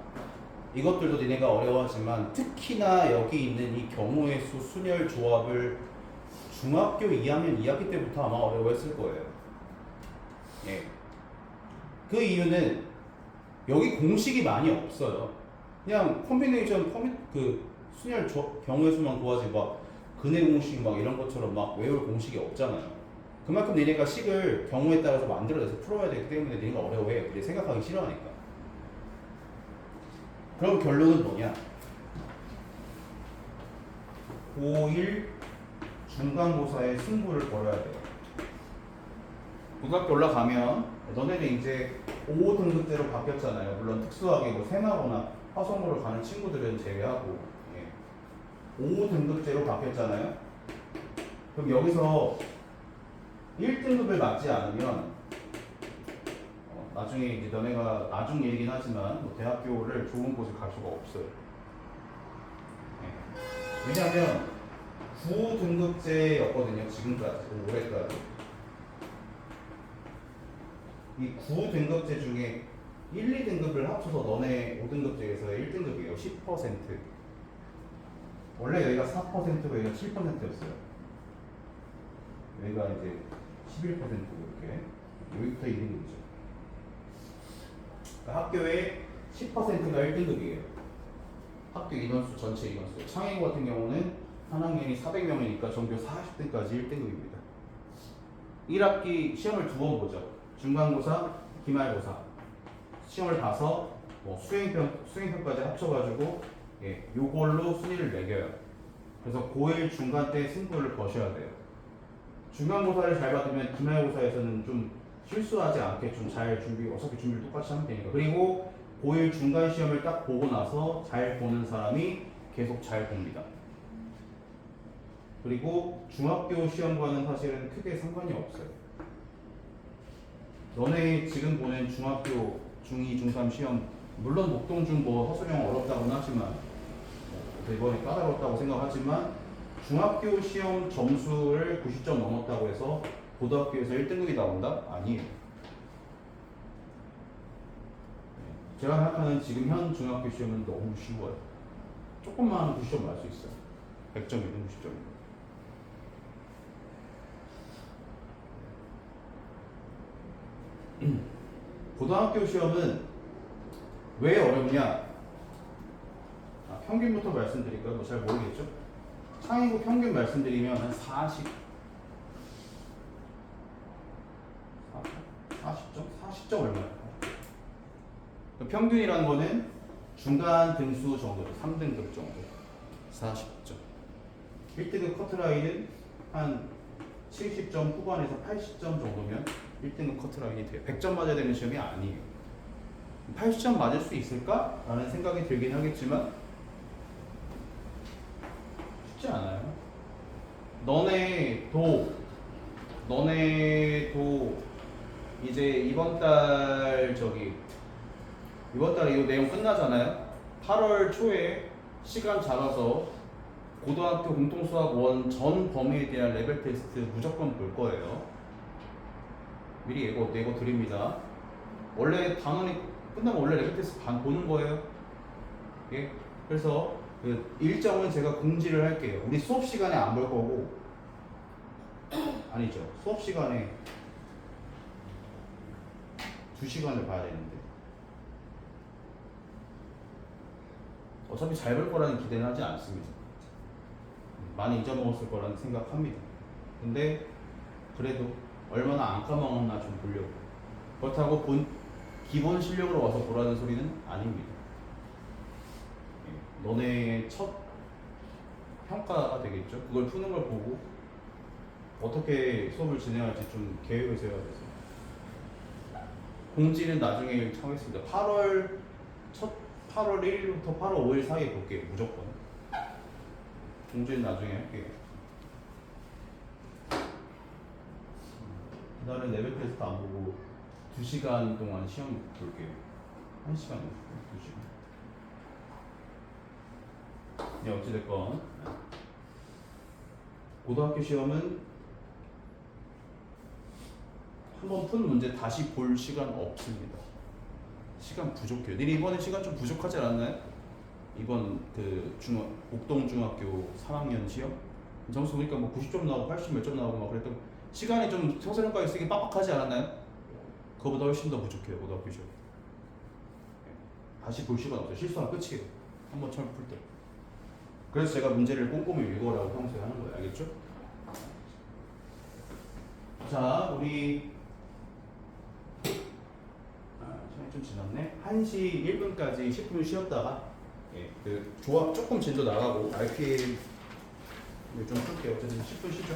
이것들도 니네가 어려워하지만 특히나 여기 있는 이 경우의 수 순열 조합을 중학교 2학년 2학기 때부터 아마 어려워했을 거예요. 예. 그 이유는 여기 공식이 많이 없어요. 그냥 콤비네이션 그 순열 경우의 수만 구하지 막 근해 공식 막 이런 것처럼 막 외울 공식이 없잖아요. 그만큼 니네가 식을 경우에 따라서 만들어내서 풀어야 되기 때문에 니네가 어려워해요. 근데 생각하기 싫어하니까. 그럼 결론은 뭐냐? 고1 중간고사의 승부를 벌여야 돼요. 고등학교 올라가면 너네는 이제 5등급제로 바뀌었잖아요. 물론 특수하게 뭐 세나거나 화성고를 가는 친구들은 제외하고 5등급제로 바뀌었잖아요. 그럼 여기서 1등급을 맞지 않으면 나중에 이제 너네가 나중 얘기긴 하지만 뭐 대학교를 좋은 곳에 갈 수가 없어요. 왜냐하면 9등급제였거든요. 지금까지 올해까지 이 9등급제 중에 1, 2등급을 합쳐서 너네 5등급제에서 1등급이에요. 10%. 원래 여기가 4%고 여기가 7%였어요. 여기가 이제 11%고 이렇게 여기부터 2등급이죠. 그러니까 학교의 10%가 1등급이에요. 학교 인원수 전체 인원수. 창의고 같은 경우는 한 학년이 400명이니까 전교 40등까지 1등급입니다. 1학기 시험을 2번 보죠. 중간고사, 기말고사. 시험을 봐서 뭐 수행평까지 합쳐가지고 요걸로 순위를 매겨요. 그래서 고1 중간 때 승부를 거셔야 돼요. 중간고사를 잘 받으면 기말고사에서는 좀 실수하지 않게 좀 잘 어차피 준비를 똑같이 하면 되니까. 그리고 고1 중간 시험을 딱 보고 나서 잘 보는 사람이 계속 잘 봅니다. 그리고 중학교 시험과는 사실은 크게 상관이 없어요. 너네 지금 보는 중학교 중2, 중3 시험 물론 목동중 뭐 허수령 어렵다고는 하지만 이번에 까다롭다고 생각하지만 중학교 시험 점수를 90점 넘었다고 해서 고등학교에서 1등급이 나온다? 아니에요. 제가 생각하는 지금 현 중학교 시험은 너무 쉬워요. 조금만 90점 날 수 있어요. 100점이든 90점이든. 고등학교 시험은 왜 어렵냐? 평균부터 말씀드릴까요? 뭐 잘 모르겠죠? 창의고 평균 말씀드리면 한 40점? 40점 얼마예요? 평균이라는 거는 중간 등수 정도, 3등급 정도. 40점. 1등급 커트라인은 한 70점 후반에서 80점 정도면 1등급 커트라인이 돼요. 100점 맞아야 되는 시험이 아니에요. 80점 맞을 수 있을까? 라는 생각이 들긴 하겠지만 쉽지 않아요. 너네도 이제 이번 달에 이 내용 끝나잖아요. 8월 초에 시간 잡아서 고등학교 공통수학 1 전 범위에 대한 레벨 테스트 무조건 볼 거예요. 미리 예고 드립니다. 원래 단원이 끝나면 원래 레벨 테스트 반 보는 거예요. 예? 그래서 그 일정은 제가 공지를 할게요. 우리 수업 시간에 안 볼 거고 아니죠. 수업 시간에 2시간을 봐야 되는데 어차피 잘 볼 거라는 기대는 하지 않습니다. 많이 잊어먹었을 거라는 생각합니다. 근데 그래도 얼마나 안 까먹었나 좀 보려고. 그렇다고 기본 실력으로 와서 보라는 소리는 아닙니다. 너네 첫 평가가 되겠죠. 그걸 푸는 걸 보고 어떻게 수업을 진행할지 좀 계획을 세워야 돼서 공지는 나중에 하겠습니다. 8월 1일부터 8월 5일 사이에 볼게요. 무조건 공지는 나중에 할게요. 그날은 레벨 테스트 안 보고 2시간 동안 시험 볼게요. 1시간, 2시간. 네, 어찌됐건 고등학교 시험은 한번 푼 문제 다시 볼 시간 없습니다. 시간 부족해요. 니네 이번에 시간 좀 부족하지 않았나요? 이번 그 옥동중학교 3학년 시험 점수 보니까 뭐 90점 나오고 80 몇 점 나오고 막 그랬던 시간이 좀 평소년과에 쓰기 빡빡하지 않았나요? 그거보다 훨씬 더 부족해요. 고등학교 시험. 다시 볼 시간 없어요. 실수하면 끝이에요. 한번 처음 풀 때. 그래서 제가 문제를 꼼꼼히 읽어라고 평소에 하는 거예요. 알겠죠? 자, 우리 시간이 좀 지났네. 1시 1분까지 10분 쉬었다가 그 조합 조금 진도 나가고 RPM 좀 풀게요. 어쨌든 10분 쉬죠.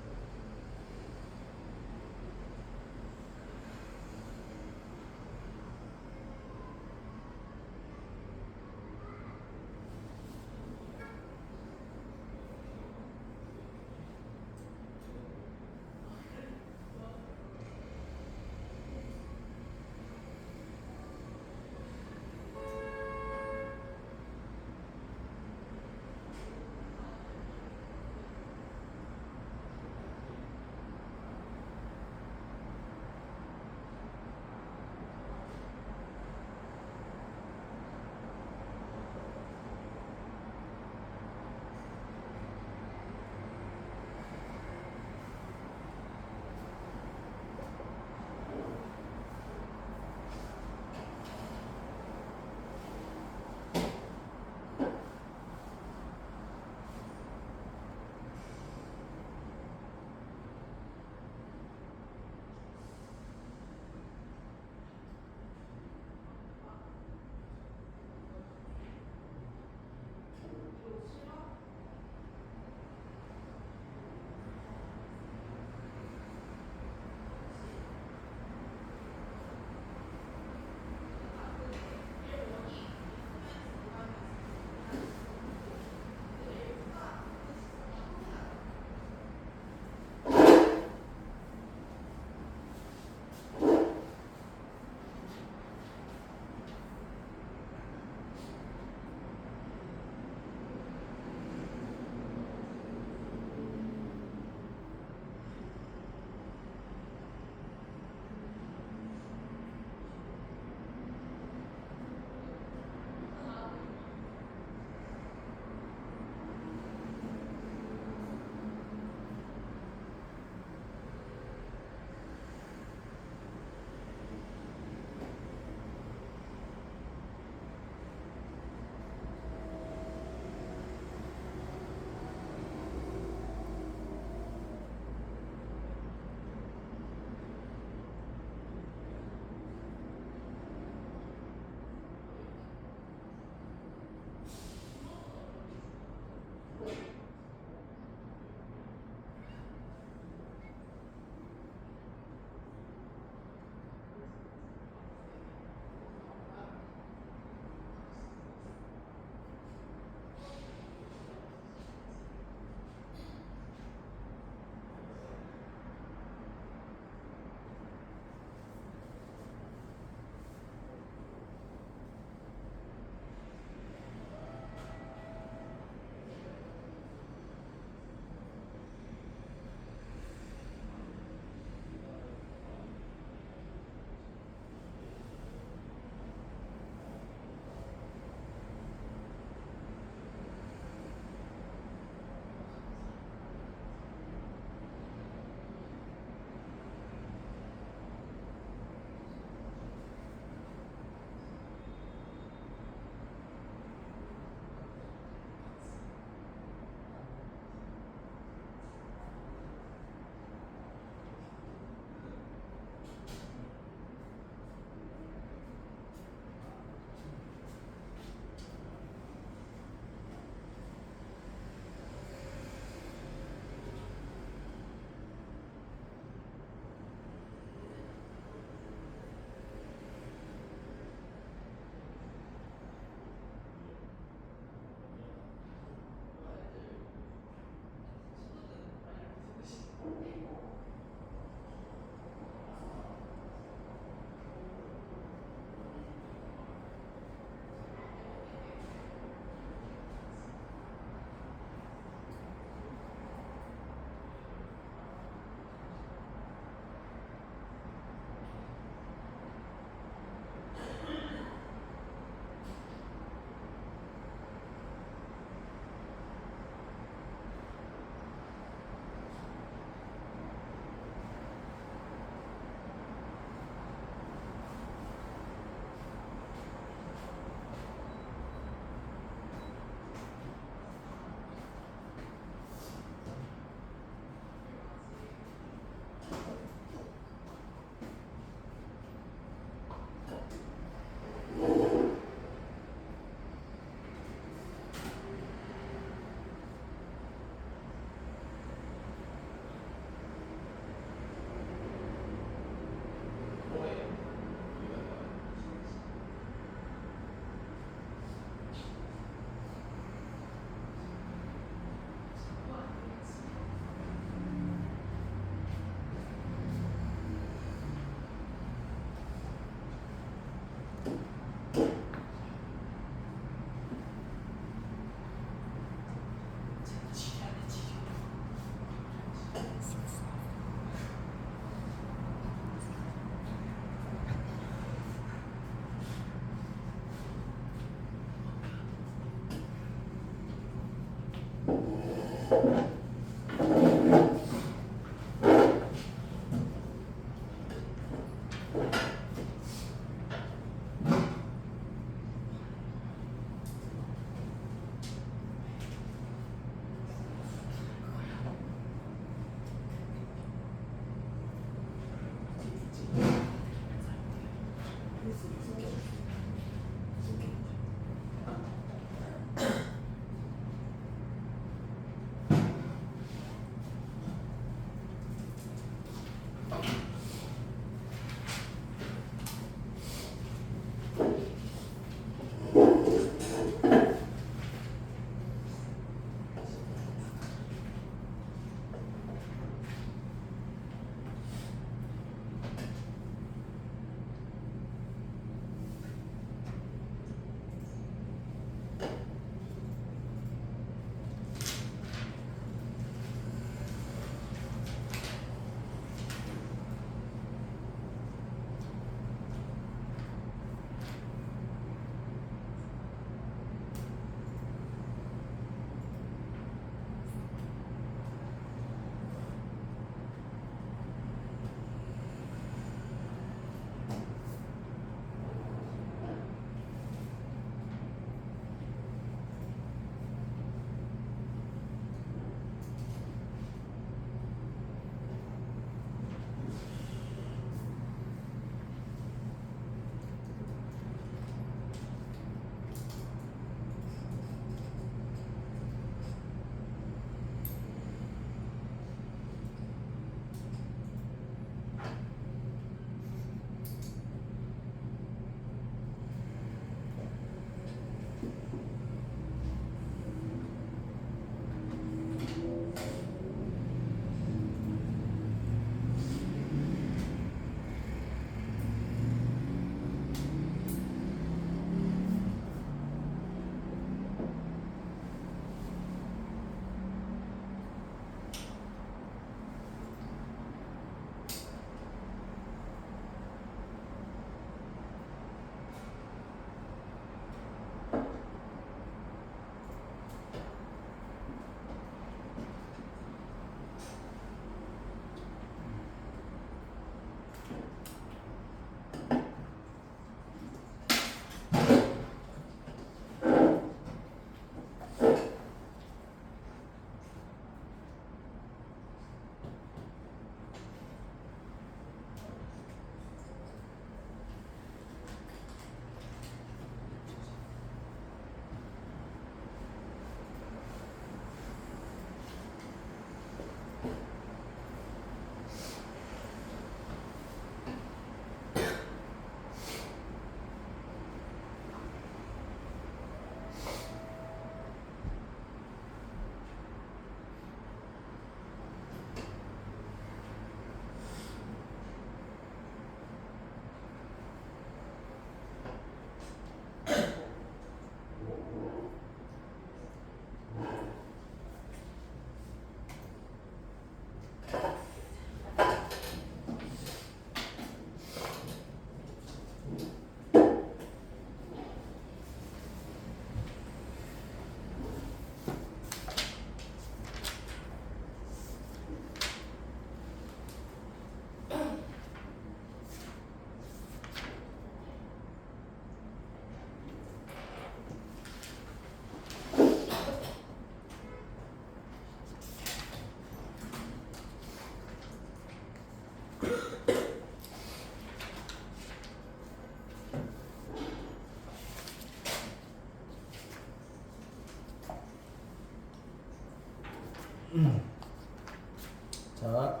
자,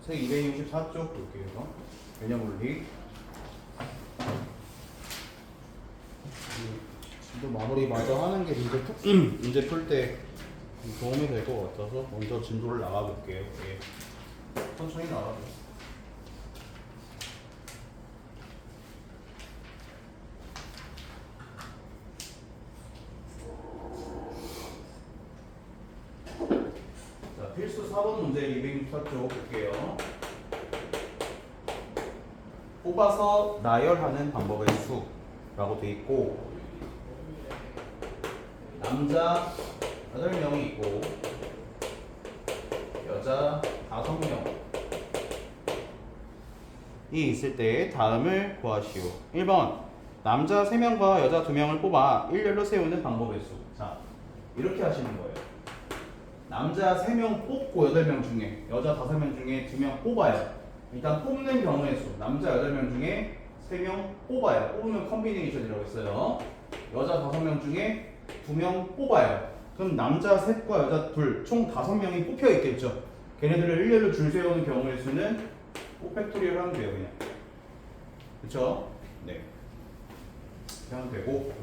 책 264쪽 볼게요. 개념 원리. 진도 마무리 마저 하는 게 문제 풀 때 도움이 될 것 같아서 먼저 진도를 나가 볼게요. 예. 천천히 나가요. 자, 필수 4번 문제 264쪽 볼게요. 뽑아서 나열하는 방법의 수라고 돼 있고, 남자 8명이 있고 여자 5명, 있을 때 다음을 구하시오. 1번 남자 3명과 여자 2명을 뽑아 일렬로 세우는 방법의 수. 자, 이렇게 하시는 거예요. 남자 3명 뽑고 8명 중에 여자 5명 중에 2명 뽑아요. 일단 뽑는 경우의 수. 남자 8명 중에 3명 뽑아요. 뽑으면 컨비네이션이라고 했어요. 여자 5명 중에 2명 뽑아요. 그럼 남자 셋과 여자 둘, 총 5명이 뽑혀 있겠죠. 걔네들을 일렬로 줄 세우는 경우의 수는 5팩토리얼 하면 돼요, 그냥. 그쵸? 네. 이렇게 하면 되고.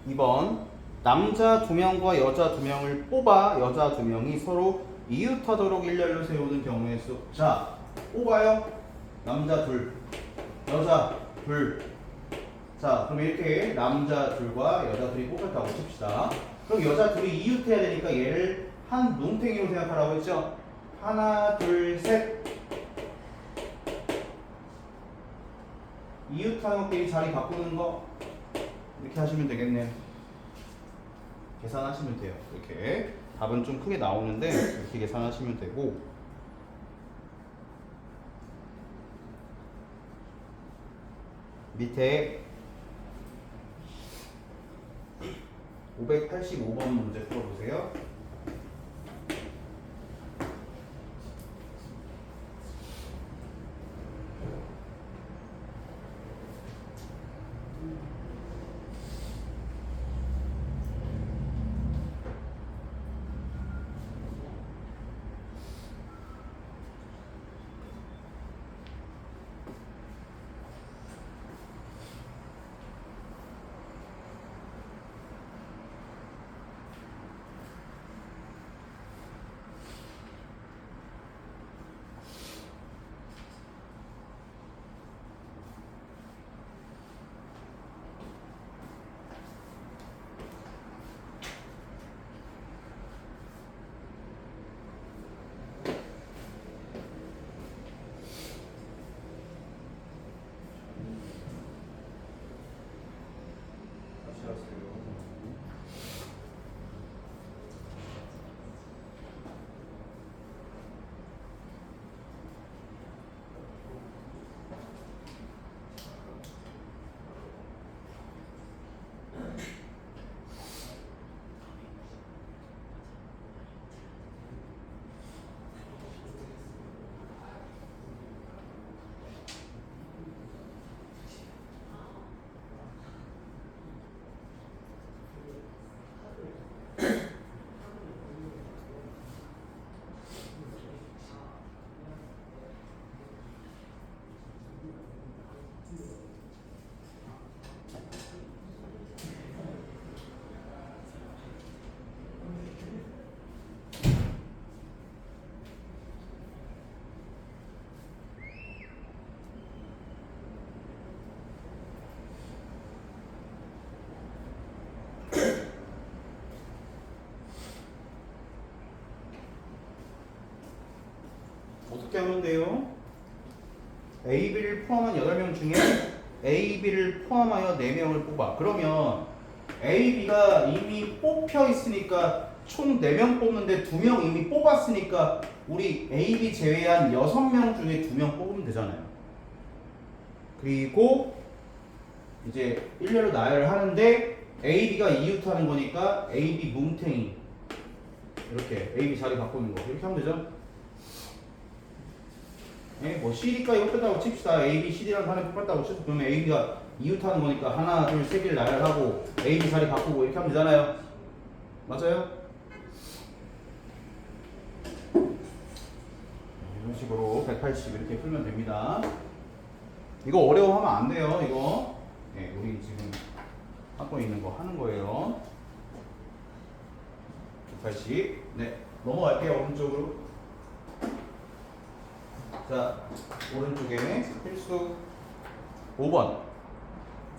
2번 남자 2명과 여자 2명을 뽑아 여자 2명이 서로 이웃하도록 일렬로 세우는 경우의 수. 자, 뽑아요. 남자 둘, 여자 둘. 자, 그럼 이렇게 남자 둘과 여자 둘이 뽑혔다고 칩시다. 그럼 여자 둘이 이웃해야 되니까 얘를 한 뭉탱이로 생각하라고 했죠? 하나, 둘, 셋. 이웃하는 것끼리 자리 바꾸는 거 이렇게 하시면 되겠네요. 계산하시면 돼요. 이렇게 답은 좀 크게 나오는데 이렇게 계산하시면 되고. 밑에 585번 문제 풀어보세요. 어떻게 하면 돼요? A, B를 포함한 8명 중에 A, B를 포함하여 4명을 뽑아. 그러면 A, B가 이미 뽑혀 있으니까 총 4명 뽑는데 2명 이미 뽑았으니까 우리 A, B 제외한 6명 중에 2명 뽑으면 되잖아요. 그리고 이제 일렬로 나열을 하는데 A, B가 이웃하는 거니까 A, B 뭉탱이 이렇게 A, B 자리 바꾸는 거 이렇게 하면 되죠. 네, 뭐 CD까지 뽑혔다고 칩시다. A, B, CD라는 사람이 뽑혔다고 칩시다. 그러면 A, B가 이웃하는 거니까 하나, 둘, 세 개를 나열하고 A, B 자리 바꾸고 이렇게 하면 되잖아요. 맞아요? 이런 식으로 180 이렇게 풀면 됩니다. 이거 어려워하면 안 돼요. 이거 네, 우리 지금 하고 있는 거 하는 거예요. 180. 네, 넘어갈게요. 오른쪽으로. 자, 오른쪽에 필수 5번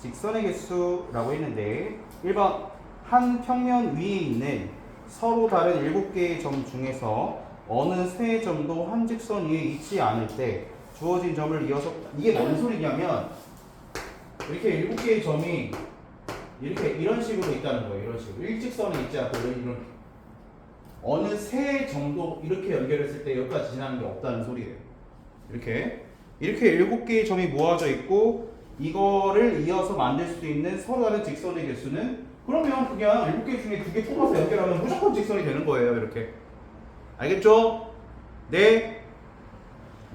직선의 개수라고 했는데 1번 한 평면 위에 있는 서로 다른 7개의 점 중에서 어느 세 점도 한 직선 위에 있지 않을 때 주어진 점을 이어서. 이게 뭔 소리냐면 이렇게 7개의 점이 이렇게 이런 식으로 있다는 거예요. 이런 식으로 일직선에 있지 않고 이런 어느 세 점도 이렇게 연결했을 때 여기까지 지나는 게 없다는 소리예요. 이렇게 이렇게 7개의 점이 모아져 있고 이거를 이어서 만들 수 있는 서로 다른 직선의 개수는 그러면 그냥 7개 중에 2개 뽑아서 연결하면 무조건 직선이 되는 거예요. 이렇게. 알겠죠? 네.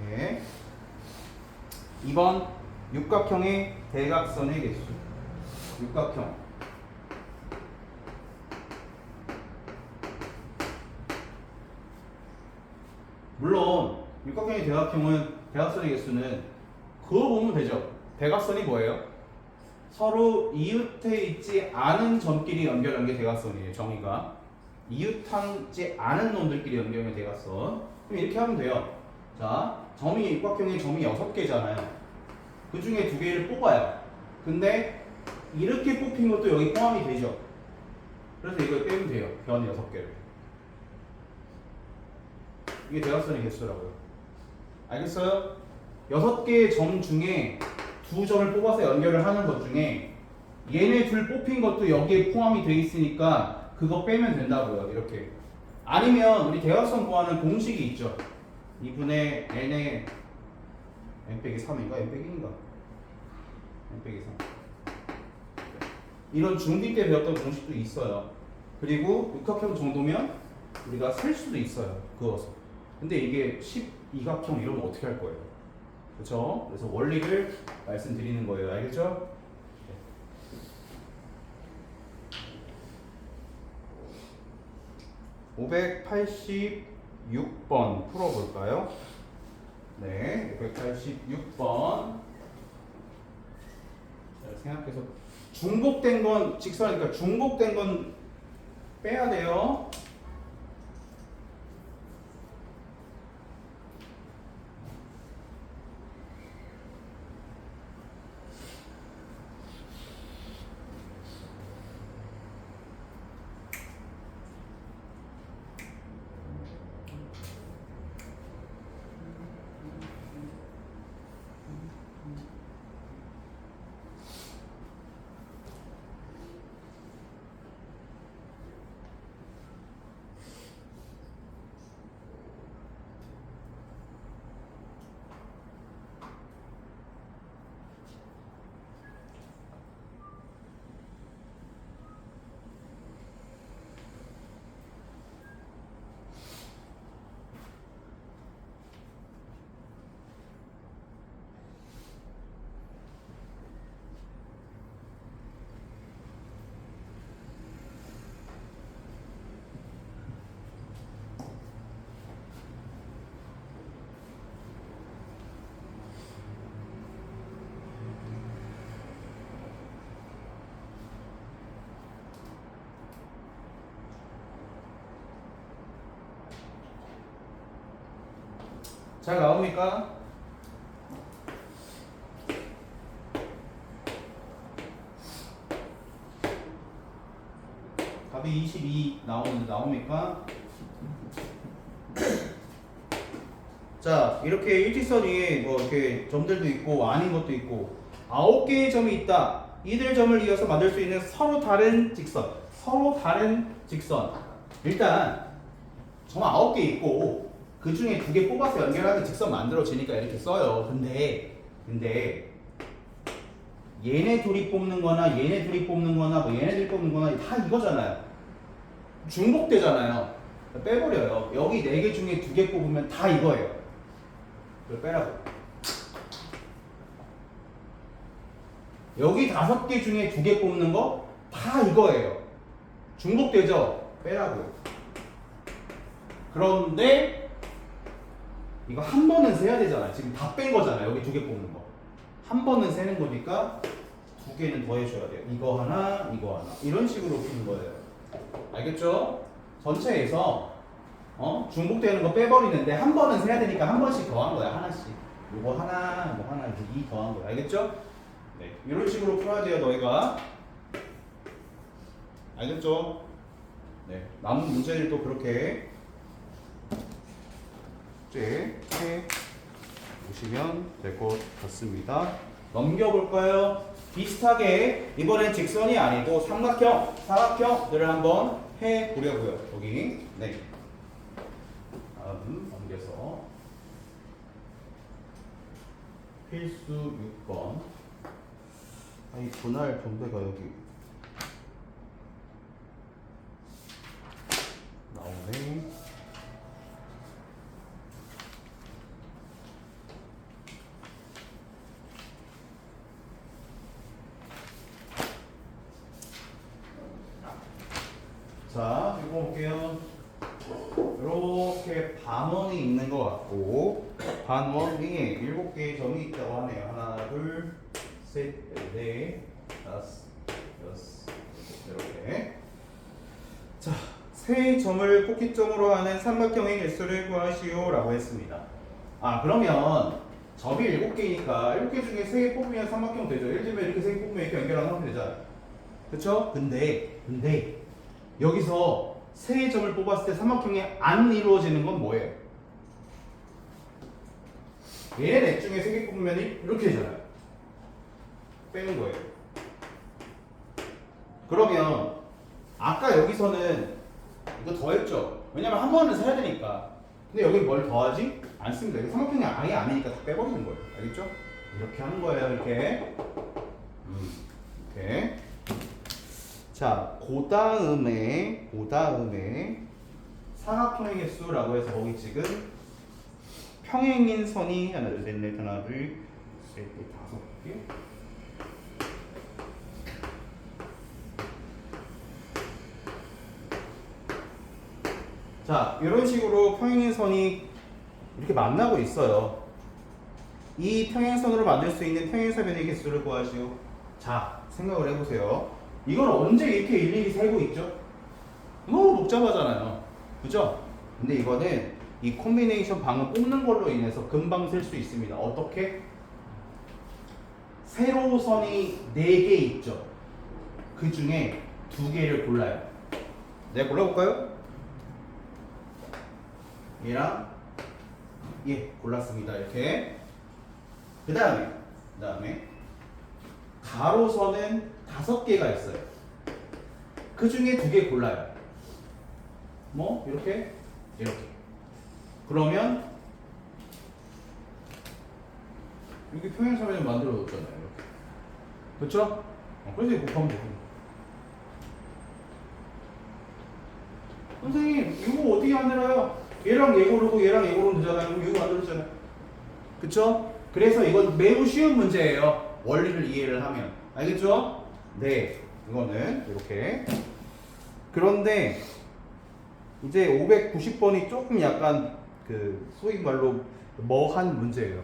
네. 2번 육각형의 대각선의 개수. 육각형. 물론 육각형의 대각선의 개수는 그거 보면 되죠. 대각선이 뭐예요? 서로 이웃해 있지 않은 점끼리 연결한 게 대각선이에요. 정의가 이웃하지 않은 놈들끼리 연결한 게 대각선. 그럼 이렇게 하면 돼요. 자, 육각형의 점이 6개잖아요. 그 중에 2개를 뽑아요. 근데 이렇게 뽑힌 것도 여기 포함이 되죠. 그래서 이걸 빼면 돼요. 변 6개를. 이게 대각선의 개수라고요. 알겠어요? 6개의 점 중에 2점을 뽑아서 연결을 하는 것 중에 얘네 둘 뽑힌 것도 여기에 포함이 돼 있으니까 그거 빼면 된다고요. 이렇게. 아니면 우리 대각선 구하는 공식이 있죠. 2분의 n의 n 빼기 3인가? n 빼기 1인가? n 빼기 3. 이런 중2 때 배웠던 공식도 있어요. 그리고 육각형 정도면 우리가 셀 수도 있어요. 그어서. 근데 이게 12각형 이러면 어떻게 할 거예요? 그렇죠? 그래서 원리를 말씀드리는 거예요. 알겠죠? 586번 풀어볼까요? 네, 586번. 자, 생각해서 중복된 건 직선이니까 중복된 건 빼야 돼요. 잘 나옵니까? 답이 22 나옵니까? 자, 이렇게 일직선 위에 뭐 이렇게 점들도 있고 아닌 것도 있고 9개의 점이 있다. 이들 점을 이어서 만들 수 있는 서로 다른 직선. 일단 점 9개 있고 그 중에 2개 뽑아서 연결하는 직선 만들어지니까 이렇게 써요. 근데 얘네 둘이 뽑는 거나 얘네 둘이 뽑는 거나 뭐 얘네들이 뽑는 거나 다 이거잖아요. 중복되잖아요. 빼버려요. 여기 4개 중에 2개 뽑으면 다 이거예요. 그걸 빼라고. 여기 5개 중에 2개 뽑는 거 다 이거예요. 중복되죠? 빼라고. 그런데 이거 한 번은 세야 되잖아. 지금 다 뺀 거잖아. 여기 2개 뽑는 거. 한 번은 세는 거니까 2개는 더 해줘야 돼요. 이거 하나, 이거 하나. 이런 식으로 푸는 거예요. 알겠죠? 전체에서 중복되는 거 빼버리는데 한 번은 세야 되니까 한 번씩 더한 거야. 하나씩. 요거 하나, 뭐 하나, 이렇게 2 더한 거야. 알겠죠? 네. 이런 식으로 풀어야 돼요, 너희가. 알겠죠? 네. 남은 문제들도 그렇게 해 보시면 될 것 같습니다. 넘겨볼까요? 비슷하게 이번엔 직선이 아니고 삼각형, 사각형들을 한번 해보려고요. 여기. 네. 다음 넘겨서 필수 6번. 이 분할 분배가 여기 나오네. 자, 이거 볼게요. 이렇게 반원이 있는 것 같고, 반원 위에 7개의 점이 있다고 하네요. 하나, 둘, 셋, 넷, 다섯, 여섯, 이렇게. 자, 세 점을 꼭지점으로 하는 삼각형의 개수를 구하시오라고 했습니다. 그러면 점이 7개니까 7개 중에 3개 뽑으면 삼각형 되죠. 예를 들면 이렇게 3개 뽑으면 이렇게 연결하면 되잖아요. 그쵸? 근데 여기서 세 점을 뽑았을 때 삼각형이 안 이루어지는 건 뭐예요? 얘네 넷 중에 3개 뽑으면 이렇게 되잖아요. 빼는 거예요. 그러면 아까 여기서는 이거 더했죠? 왜냐면 한 번은 세야 되니까. 근데 여기 뭘 더하지? 안 씁니다. 이거 삼각형이 아예 아니니까 다 빼버리는 거예요. 알겠죠? 이렇게 하는 거예요. 이렇게. 이렇게. 자, 그 다음에 사각형의 개수라고 해서 거기 지금 평행인 선이 하나, 둘, 셋, 넷, 하나, 둘, 셋, 넷, 5개. 자, 이런 식으로 평행인 선이 이렇게 만나고 있어요. 이 평행선으로 만들 수 있는 평행사변의 개수를 구하시오. 자, 생각을 해보세요. 이건 언제 이렇게 일일이 세고 있죠? 너무 복잡하잖아요. 그죠? 근데 이거는 이 콤비네이션 방을 뽑는 걸로 인해서 금방 셀 수 있습니다. 어떻게? 세로선이 4개 있죠? 그 중에 2개를 골라요. 내가 골라볼까요? 얘랑 얘 골랐습니다. 이렇게. 그 다음에 가로선은 5개가 있어요. 그 중에 2개 골라요. 뭐 이렇게 그러면 여기 평행사변을 만들어 뒀잖아요. 이렇게. 그렇죠? 그래서 이거 곱하면 되고. 선생님 이거 어떻게 만들어요? 얘랑 얘 고르고 얘랑 얘 고르면 되잖아요. 그럼 이거 만들었잖아요. 그쵸? 그래서 이건 매우 쉬운 문제예요. 원리를 이해를 하면. 알겠죠? 네. 이거는 이렇게. 그런데 이제 590번이 조금 약간 그 소위 말로 뭐한 문제예요.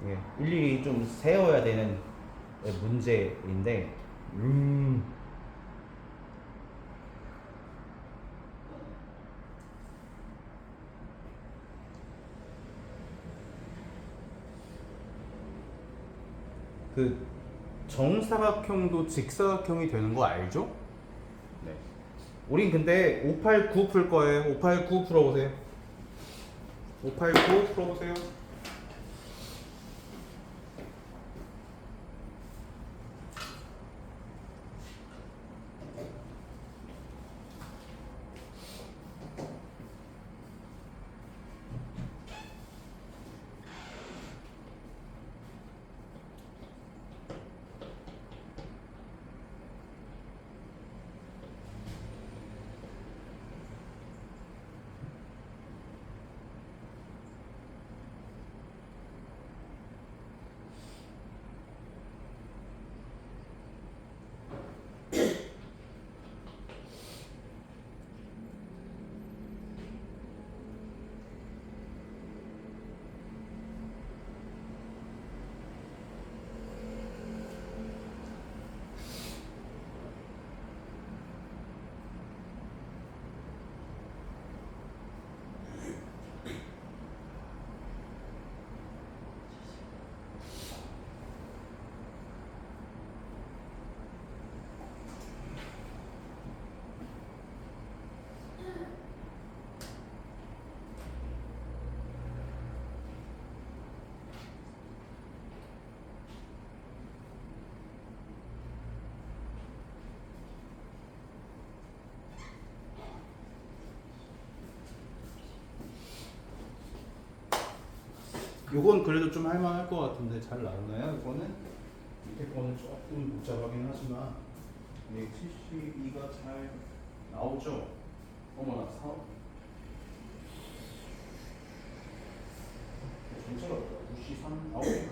예, 일일이 좀 세워야 되는 문제인데 그 정사각형도 직사각형이 되는 거 알죠? 네. 우린 근데 589 풀 거예요. 589 풀어보세요. 589 풀어보세요. 요건 그래도 좀 할만할 것 같은데 잘 나오나요? 이거는 밑에 거는 조금 복잡하긴 하지만 172가 잘 나오죠? 어머나 전체가 93 나오니까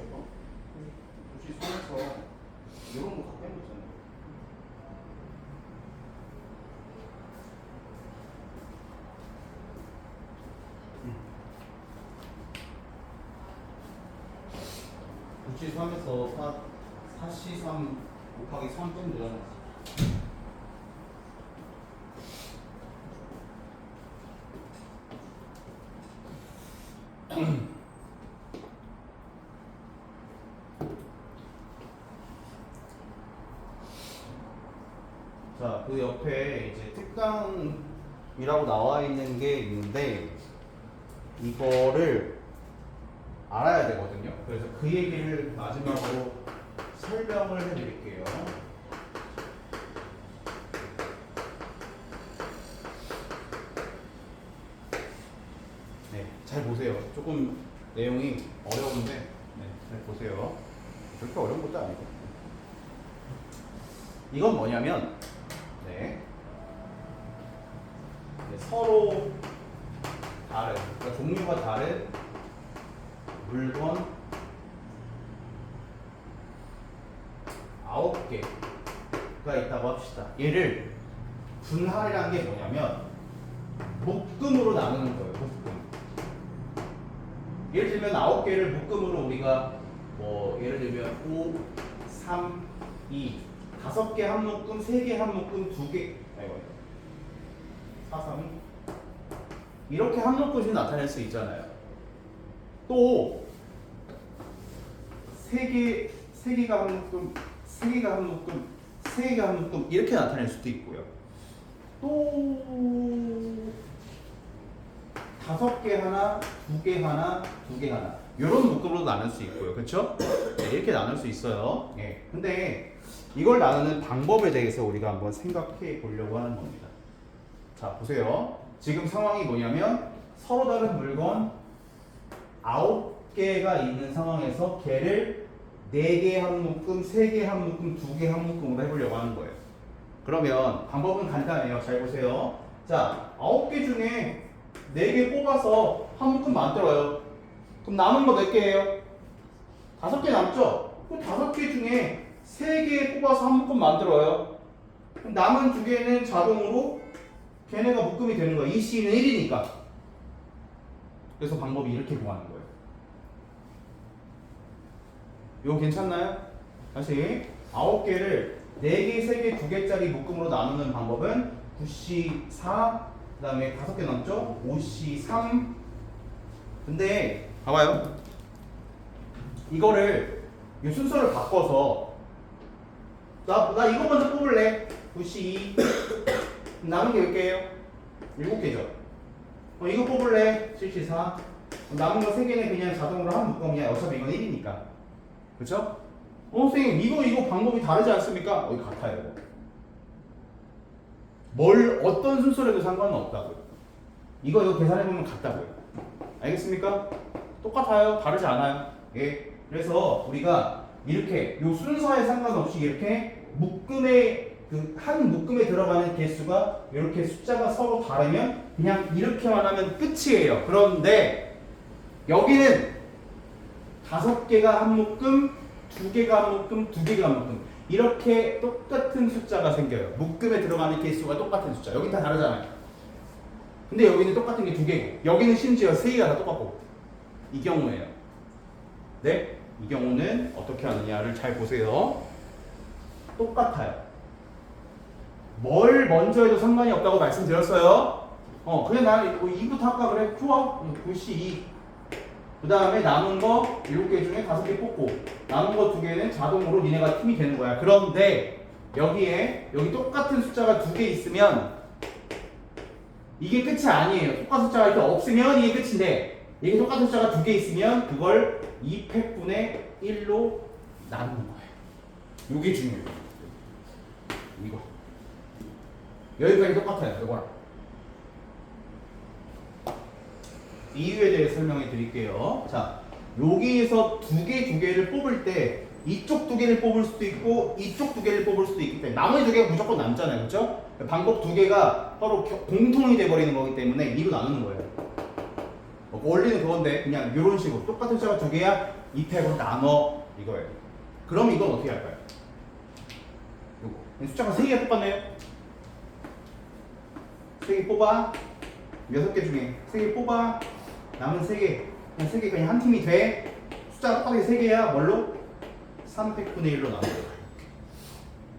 93에서 이런 거 다 빼놓잖아요. 구치 3에서 4시 3 곱하기 3 빼면 되잖아. 자, 그 옆에 이제 특강이라고 나와 있는 게 있는데 이거를 알아야 되거든요. 그래서 그 얘기를 마지막으로 설명을 해드릴게요. 네, 잘 보세요. 조금 내용이 어려운데, 네, 잘 보세요. 그렇게 어려운 것도 아니고. 이건 뭐냐면, 네, 서로 다른, 그러니까 종류가 다른 물건 9개가 있다고 합시다. 얘를 분할이라는 게 뭐냐면 묶음으로 나누는 거예요. 묶음. 예를 들면 9개를 묶음으로 우리가 뭐 예를 들면 5, 3, 2 5개 한 묶음, 3개 한 묶음, 2개 4, 3, 2 이렇게 한 묶음씩 나타낼 수 있잖아요. 또 3개가 한 묶음, 3개가 한 묶음, 3개가 한 묶음 이렇게 나타낼 수도 있고요. 또 5개 하나, 2개 하나, 2개 하나 이런 묶음으로 나눌 수 있고요. 그렇죠? 네, 이렇게 나눌 수 있어요. 네. 근데 이걸 나누는 방법에 대해서 우리가 한번 생각해 보려고 하는 겁니다. 자, 보세요. 지금 상황이 뭐냐면 서로 다른 물건 9개가 있는 상황에서 걔를 4개 한 묶음, 3개 한 묶음, 2개 한 묶음으로 해보려고 하는 거예요. 그러면 방법은 간단해요. 잘 보세요. 자, 9개 중에 4개 뽑아서 한 묶음 만들어요. 그럼 남은 거 몇 개예요? 5개 남죠? 그 5개 중에 3개 뽑아서 한 묶음 만들어요. 그럼 남은 2개는 자동으로 걔네가 묶음이 되는 거예요. 이 C는 1이니까. 그래서 방법이 이렇게 구하는 거예요. 이거 괜찮나요? 다시 9개를 4개, 3개, 2개짜리 묶음으로 나누는 방법은 9C 4, 그 다음에 5개 남죠? 5C 3. 근데 봐봐요. 이거를 이 순서를 바꿔서 나 이거 먼저 뽑을래. 9C 2. 남은 게 몇 개예요? 7개죠. 이거 뽑을래. 7C 4. 남은 거 3개는 그냥 자동으로 한 묶음이야. 어차피 이건 1이니까. 그쵸? 선생님 이거 방법이 다르지 않습니까? 같아요. 어떤 순서로 해도 상관은 없다고요. 이거 계산해보면 같다고요. 알겠습니까? 똑같아요. 다르지 않아요. 예. 그래서 우리가 이렇게 요 순서에 상관없이 이렇게 한 묶음에 들어가는 개수가 이렇게 숫자가 서로 다르면 그냥 이렇게만 하면 끝이에요. 그런데 여기는 5개가 한 묶음, 2개가 한 묶음, 2개가 한 묶음 이렇게 똑같은 숫자가 생겨요. 묶음에 들어가는 개수가 똑같은 숫자. 여긴 다 다르잖아요. 근데 여기는 똑같은 게 2개고 여기는 심지어 3개가 다 똑같고 이 경우에요. 네? 이 경우는 어떻게 하느냐를 잘 보세요. 똑같아요. 뭘 먼저 해도 상관이 없다고 말씀드렸어요. 그냥 나 2부터 할까 그래? 좋아. 9C2. 그 다음에 남은 거 7개 중에 5개 뽑고 남은 거 2개는 자동으로 니네가 팀이 되는 거야. 그런데 여기 똑같은 숫자가 2개 있으면 이게 끝이 아니에요. 똑같은 숫자가 이렇게 없으면 이게 끝인데 이게 똑같은 숫자가 2개 있으면 그걸 2팩분의 1로 나누는 거예요. 이게 중요해요. 이거 여기까지 똑같아요. 이거랑 이유에 대해 설명해 드릴게요. 자, 여기에서 두 개를 뽑을 때 이쪽 두 개를 뽑을 수도 있고 이쪽 두 개를 뽑을 수도 있기 때문에 나머지 두 개가 무조건 남잖아요. 그렇죠? 방법 두 개가 서로 공통이 돼버리는 거기 때문에 2로 나누는 거예요. 원리는 그건데 그냥 이런 식으로 똑같은 숫자가 두 개야 2팩으로 나눠 이거예요. 그럼 이건 어떻게 할까요? 요거 숫자가 3개가 똑같네요. 3개 뽑아 6개 중에 3개 뽑아 남은 3개 그냥 3개 그냥 한 팀이 돼. 숫자가 똑같게 3개야 뭘로? 300분의 1로 나눠요.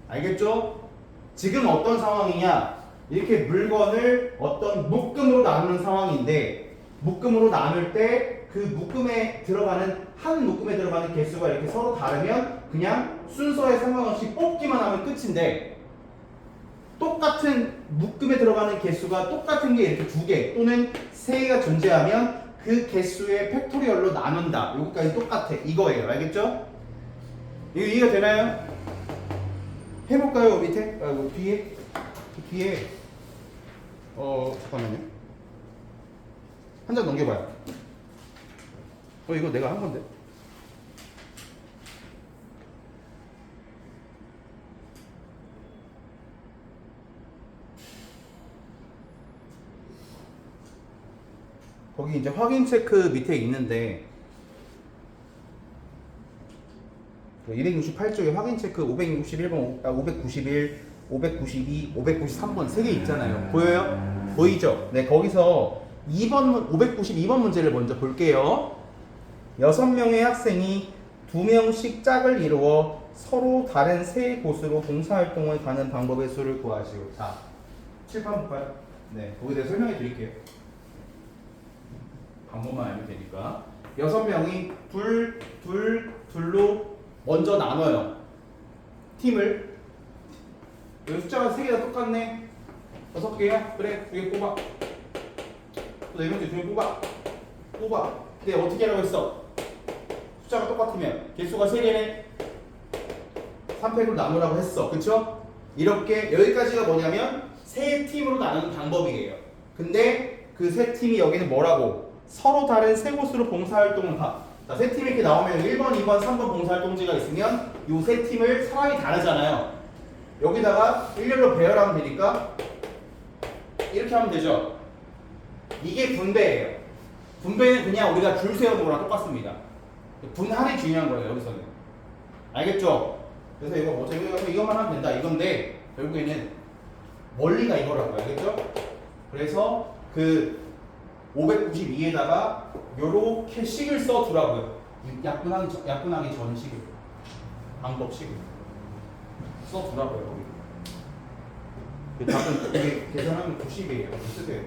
알겠죠? 지금 어떤 상황이냐? 이렇게 물건을 어떤 묶음으로 나누는 상황인데 묶음으로 나눌 때 그 묶음에 들어가는 한 묶음에 들어가는 개수가 이렇게 서로 다르면 그냥 순서에 상관없이 뽑기만 하면 끝인데 똑같은 묶음에 들어가는 개수가 똑같은 게 이렇게 2개 또는 3개가 존재하면 그 개수의 팩토리얼로 나눈다. 요거까지 똑같아. 이거예요. 알겠죠? 이거 이해가 되나요? 해볼까요? 밑에? 뒤에? 뒤에 잠깐만요. 한 장 넘겨봐요. 이거 내가 한 건데. 거기 이제 확인 체크 밑에 있는데 268쪽에 확인 체크 561번, 591, 592, 593번 3개 있잖아요. 보여요? 보이죠? 네, 거기서 592번 문제를 먼저 볼게요. 6명의 학생이 2명씩 짝을 이루어 서로 다른 세 곳으로 봉사활동을 가는 방법의 수를 구하시오. 자, 칠판 볼까요? 네, 거기에 대해 설명해 드릴게요. 방법만 알면 되니까. 6명이 둘로 먼저 나눠요. 팀을. 여기 숫자가 3개가 똑같네. 6개야? 그래, 2개 뽑아. 또 4번째 2개 뽑아. 근데 어떻게 하라고 했어? 숫자가 똑같으면 개수가 3개네. 3팩으로 나누라고 했어. 그쵸? 이렇게 여기까지가 뭐냐면 세 팀으로 나누는 방법이에요. 근데 그 세 팀이 여기는 뭐라고? 서로 다른 세 곳으로 봉사활동을 가. 자, 세 팀이 이렇게 나오면 1번, 2번, 3번 봉사활동지가 있으면 이 세 팀을 사람이 다르잖아요. 여기다가 일렬로 배열하면 되니까 이렇게 하면 되죠. 이게 분배예요. 분배는 그냥 우리가 줄 세우는 거랑 똑같습니다. 분할이 중요한 거예요, 여기서는. 알겠죠? 그래서 이거 어차피 이것만 하면 된다 이건데 결국에는 원리가 이거라고요. 알겠죠? 그래서 그 592에다가 요렇게 식을 써두라고요. 약분하기 전 식을. 방법식을 써두라고요. 거기. 답은 이게 계산하면 90이에요. 쓰세요.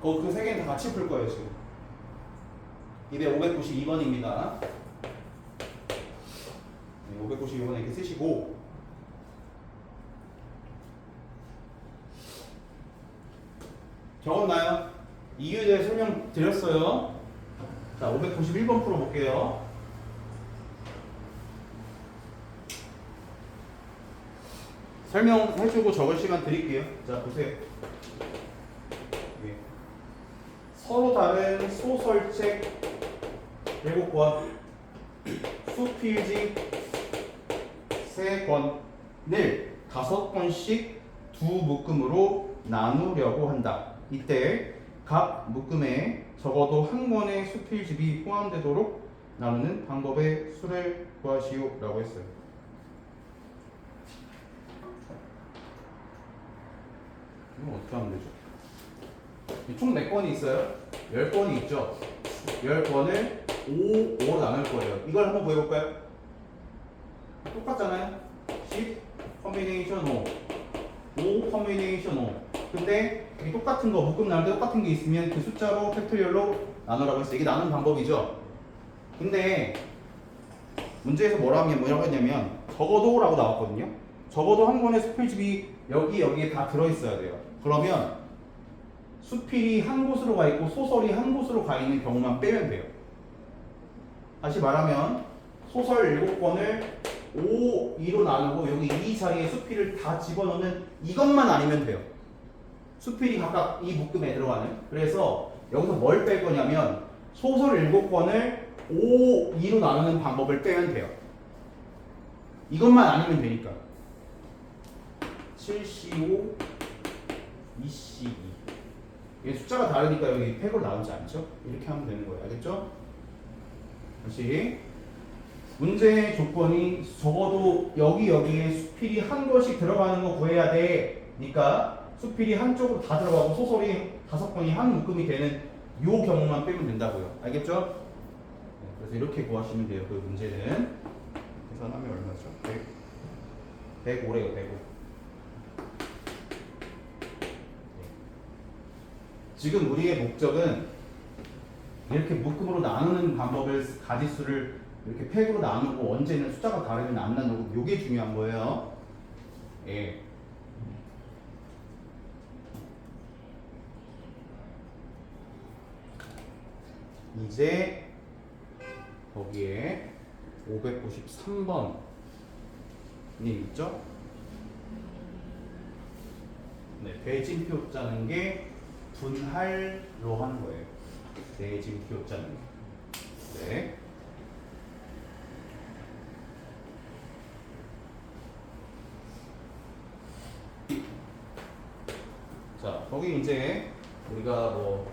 90. 그 세 개는 다 같이 풀 거예요, 지금. 이게 592번입니다. 네, 592번 이렇게 쓰시고 적었나요? 이유에 대해 설명 드렸어요. 자, 591번 풀어볼게요. 설명해주고 적을 시간 드릴게요. 자, 보세요. 네. 서로 다른 소설책 7권, 수필지 3권을 5권씩 두 묶음으로 나누려고 한다. 이때 각 묶음에 적어도 한 권의 수필집이 포함되도록 나누는 방법의 수를 구하시오 라고 했어요. 이거 어떻게 하면 되죠? 총 몇 권이 있어요? 10권이 있죠? 10권을 5로 나눌 거예요. 이걸 한번 보여볼까요? 똑같잖아요? 10 컨비네이션 5 컨비네이션 5 근데 이게 똑같은 거 묶음 나눌 때 똑같은 게 있으면 그 숫자로 팩토리얼로 나누라고 했어요. 이게 나누는 방법이죠. 근데 문제에서 뭐라고 했냐면 적어도 라고 나왔거든요. 적어도 한 권의 수필집이 여기에 다 들어있어야 돼요. 그러면 수필이 한 곳으로 가 있고 소설이 한 곳으로 가 있는 경우만 빼면 돼요. 다시 말하면 소설 7권을 5, 2로 나누고 여기 2 자리에 수필을 다 집어넣는 이것만 아니면 돼요. 수필이 각각 이 묶음에 들어가는. 그래서 여기서 뭘 뺄 거냐면 소설 7권을 5, 2로 나누는 방법을 빼면 돼요. 이것만 아니면 되니까. 7C5, 2C2. 이게 숫자가 다르니까 여기 팩으로 나오지 않죠? 이렇게 하면 되는 거예요. 알겠죠? 다시. 문제의 조건이 적어도 여기에 수필이 한 권씩 들어가는 거 구해야 돼. 그러니까 수필이 한쪽으로 다 들어가고 소설이 5권이 한 묶음이 되는 요 경우만 빼면 된다고요. 알겠죠? 네, 그래서 이렇게 구하시면 돼요. 그 문제는. 계산하면 얼마죠? 105래요. 105. 지금 우리의 목적은 이렇게 묶음으로 나누는 방법을 가지수를 이렇게 팩으로 나누고 언제는 숫자가 다르면 안 나누고 요게 중요한 거예요. 예. 이제 거기에 593번이 있죠? 네, 대진표 짜는 게 분할로 하는 거예요. 대진표 짜는 게. 네. 자, 거기 이제 우리가 뭐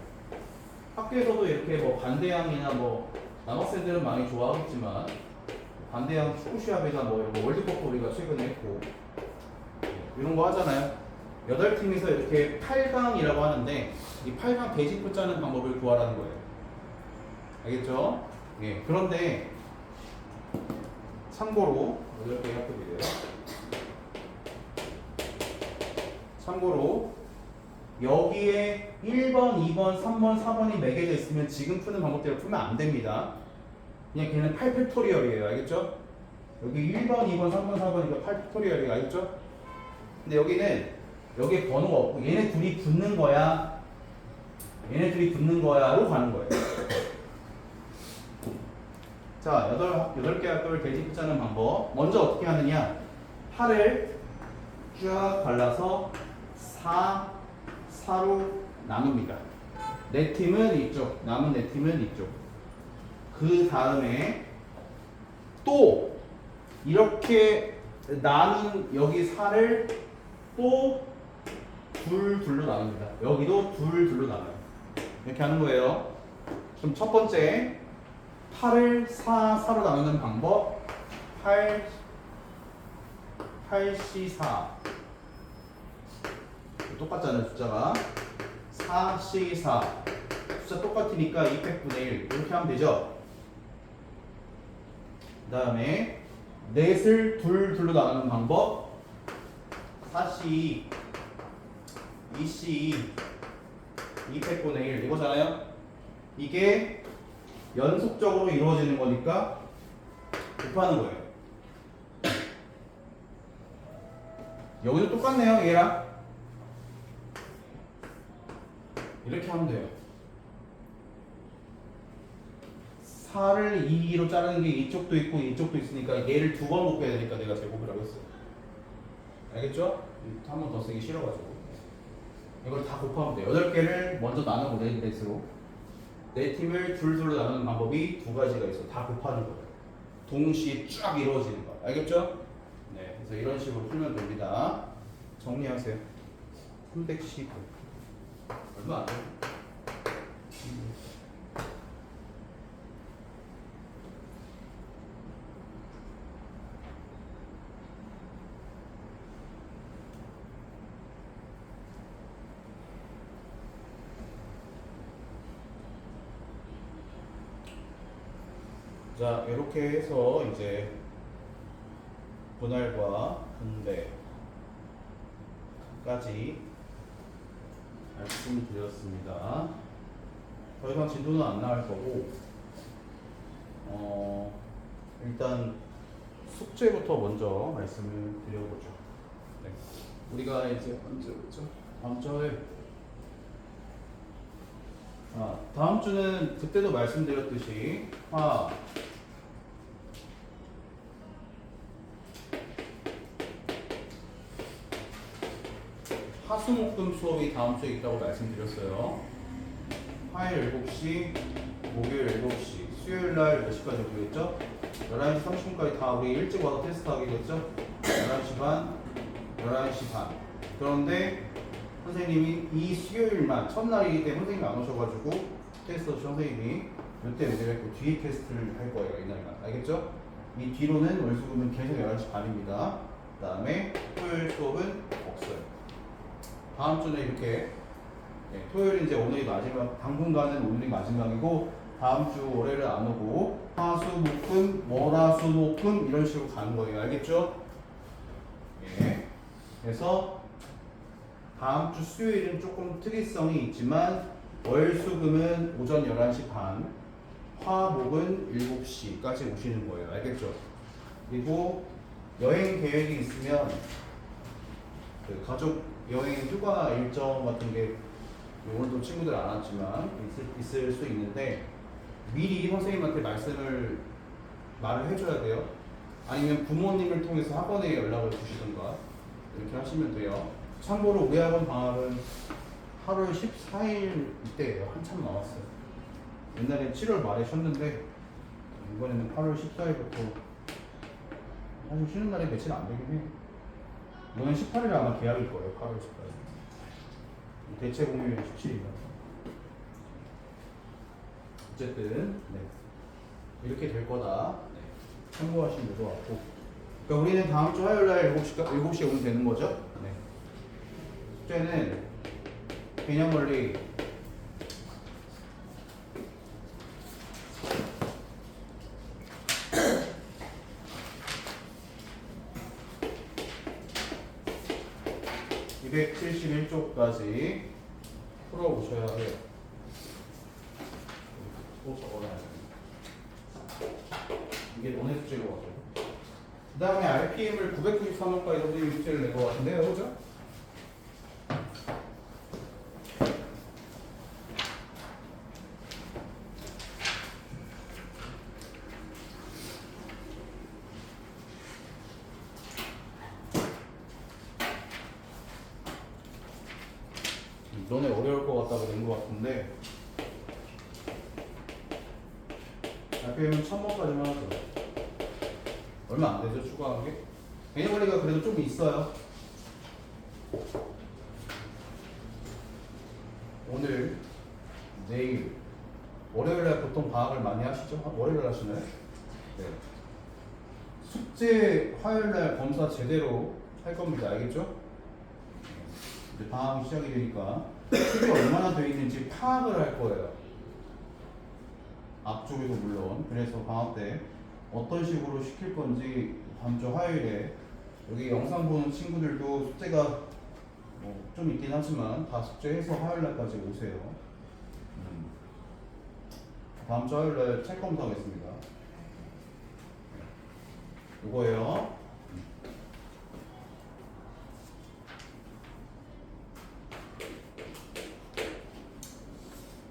학교에서도 이렇게 뭐 반대항이나 뭐 남학생들은 많이 좋아하겠지만 반대항 축구 시합이나 뭐 이런 거 월드컵도 우리가 최근에 했고 이런 거 하잖아요. 8팀에서 이렇게 8강이라고 하는데 이 8강 대진표 짜는 방법을 구하라는 거예요. 알겠죠? 예. 그런데 참고로 8개 학급이래요. 참고로 여기에 1번, 2번, 3번, 4번이 매겨져 있으면 지금 푸는 방법대로 풀면 안 됩니다. 그냥 걔는 8팩토리얼이에요. 알겠죠? 여기 1번, 2번, 3번, 4번이니까 8팩토리얼이에요. 알겠죠? 근데 여기에 번호가 없고 얘네 둘이 붙는 거야. 얘네 둘이 붙는 거야로 가는 거예요. 자, 8개 학교를 대진표 짜는 방법. 먼저 어떻게 하느냐? 8을 쭉 발라서 4로 나눕니다. 내 팀은 이쪽, 남은 내 팀은 이쪽. 그 다음에 또 이렇게 나눈 여기 4를 또 둘로 나눕니다. 여기도 둘로 나눠요. 이렇게 하는 거예요. 그럼 첫 번째 8을 4로 나누는 방법 8C4 똑같잖아요. 숫자가 4C4 숫자 똑같으니까 200분의 1 이렇게 하면 되죠. 그 다음에 넷을 둘로 나누는 방법 4C 2C 200분의 1 이거잖아요. 이게 연속적으로 이루어지는 거니까 곱하는 거예요. 여기도 똑같네요. 얘랑 이렇게 하면 돼요. 4를 2로 자르는 게 이쪽도 있고 이쪽도 있으니까 얘를 2번 곱해야 되니까 내가 제곱을 하고 있어요. 알겠죠? 한 번 더 쓰기 싫어가지고 이걸 다 곱하면 돼요. 8개를 먼저 나누고 넷으로 네 팀을 둘로 나누는 방법이 2가지가 있어. 다 곱하는 거예요. 동시에 쫙 이루어지는 거. 알겠죠? 네, 그래서 이런 식으로 풀면 됩니다. 정리하세요. 315 얼마 안 돼요? 자, 이렇게 해서 이제 분할과 분배까지 말씀드렸습니다. 더 이상 진도는 안 나갈 거고, 일단 숙제부터 먼저 말씀을 드려보죠. 네. 우리가 이제 언제죠? 다음 주에 다음 주는 그때도 말씀드렸듯이 화수목금 수업이 다음 주에 있다고 말씀드렸어요. 화요일 7시, 목요일 7시, 수요일 날 몇 시까지 오겠죠? 11시 30분까지 다 우리 일찍 와서 테스트 하기겠죠? 11시 반, 11시 반. 그런데 선생님이 이 수요일만 첫날이기 때문에 선생님이 안 오셔가지고 테스트 선생님이 몇대 몇대 했고 뒤에 테스트를 할 거예요. 이날만. 알겠죠? 이 뒤로는 월수금은 계속 11시 반입니다. 그 다음에 토요일 수업은 없어요. 다음 주는 이렇게 토요일 이제 오늘이 마지막, 당분간은 오늘이 마지막이고 다음 주 월요일은 안 오고 화수목금 월화수목금 이런 식으로 가는 거예요. 알겠죠? 예. 그래서 다음 주 수요일은 조금 특이성이 있지만 월수금은 오전 11시 반, 화목은 7시까지 오시는 거예요. 알겠죠? 그리고 여행 계획이 있으면 그 가족 여행 휴가 일정 같은 게 오늘도 친구들 안 왔지만 있을 수 있는데 미리 선생님한테 말을 해줘야 돼요. 아니면 부모님을 통해서 학원에 연락을 주시던가 이렇게 하시면 돼요. 참고로 우리 학원 방학은 8월 14일 이때예요. 한참 남았어요. 옛날엔 7월 말에 쉬었는데 이번에는 8월 14일부터 사실 쉬는 날이 며칠 안 되긴 해요. 이번엔 18일에 아마 계약일 거예요. 8월 18일. 대체 공휴일은 17일이라. 어쨌든 이렇게 될 거다. 참고하시면 될 것 같고. 그러니까 우리는 다음 주 화요일 날 7시에 오면 되는 거죠. 숙제는 개념 원리 (271쪽까지) 풀어보셔야 해요. 또 적어놔야 돼요. 이게 너네 숙제로 와서. 그 다음에 RPM을 993원까지 선생님이 숙제를 낸 것 같은데요, 그죠? 너네 어려울 것 같다고 낸 것 같은데 RPM은 1000번까지만 하죠. 얼마 안 되죠, 추가한 게? 개념 원리가 그래도 좀 있어요. 오늘, 내일, 월요일날 보통 방학을 많이 하시죠? 월요일 하시나요? 네. 숙제 화요일날 검사 제대로 할 겁니다. 알겠죠? 이제 방학이 시작이 되니까 숙제가 얼마나 되어 있는지 파악을 할 거예요. 앞쪽에도 물론. 그래서 방학 때 어떤 식으로 시킬 건지 다음 주 화요일에 여기 영상 보는 친구들도 숙제가 좀 있긴 하지만 다 숙제해서 화요일날까지 오세요. 다음 주 화요일날 책 검사하겠습니다. 이거예요.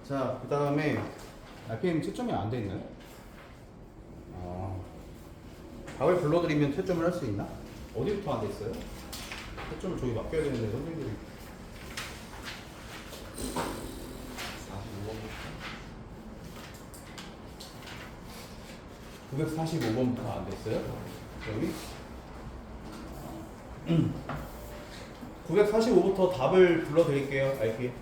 자, 그 다음에 RPM 채점이 안 돼 있나요? 답을 불러드리면 채점을 할 수 있나? 어디부터 안 돼 있어요? 채점을 저기 맡겨야 되는데 선생님들이 945번부터 안 됐어요? 여기? 945부터 답을 불러드릴게요. RPM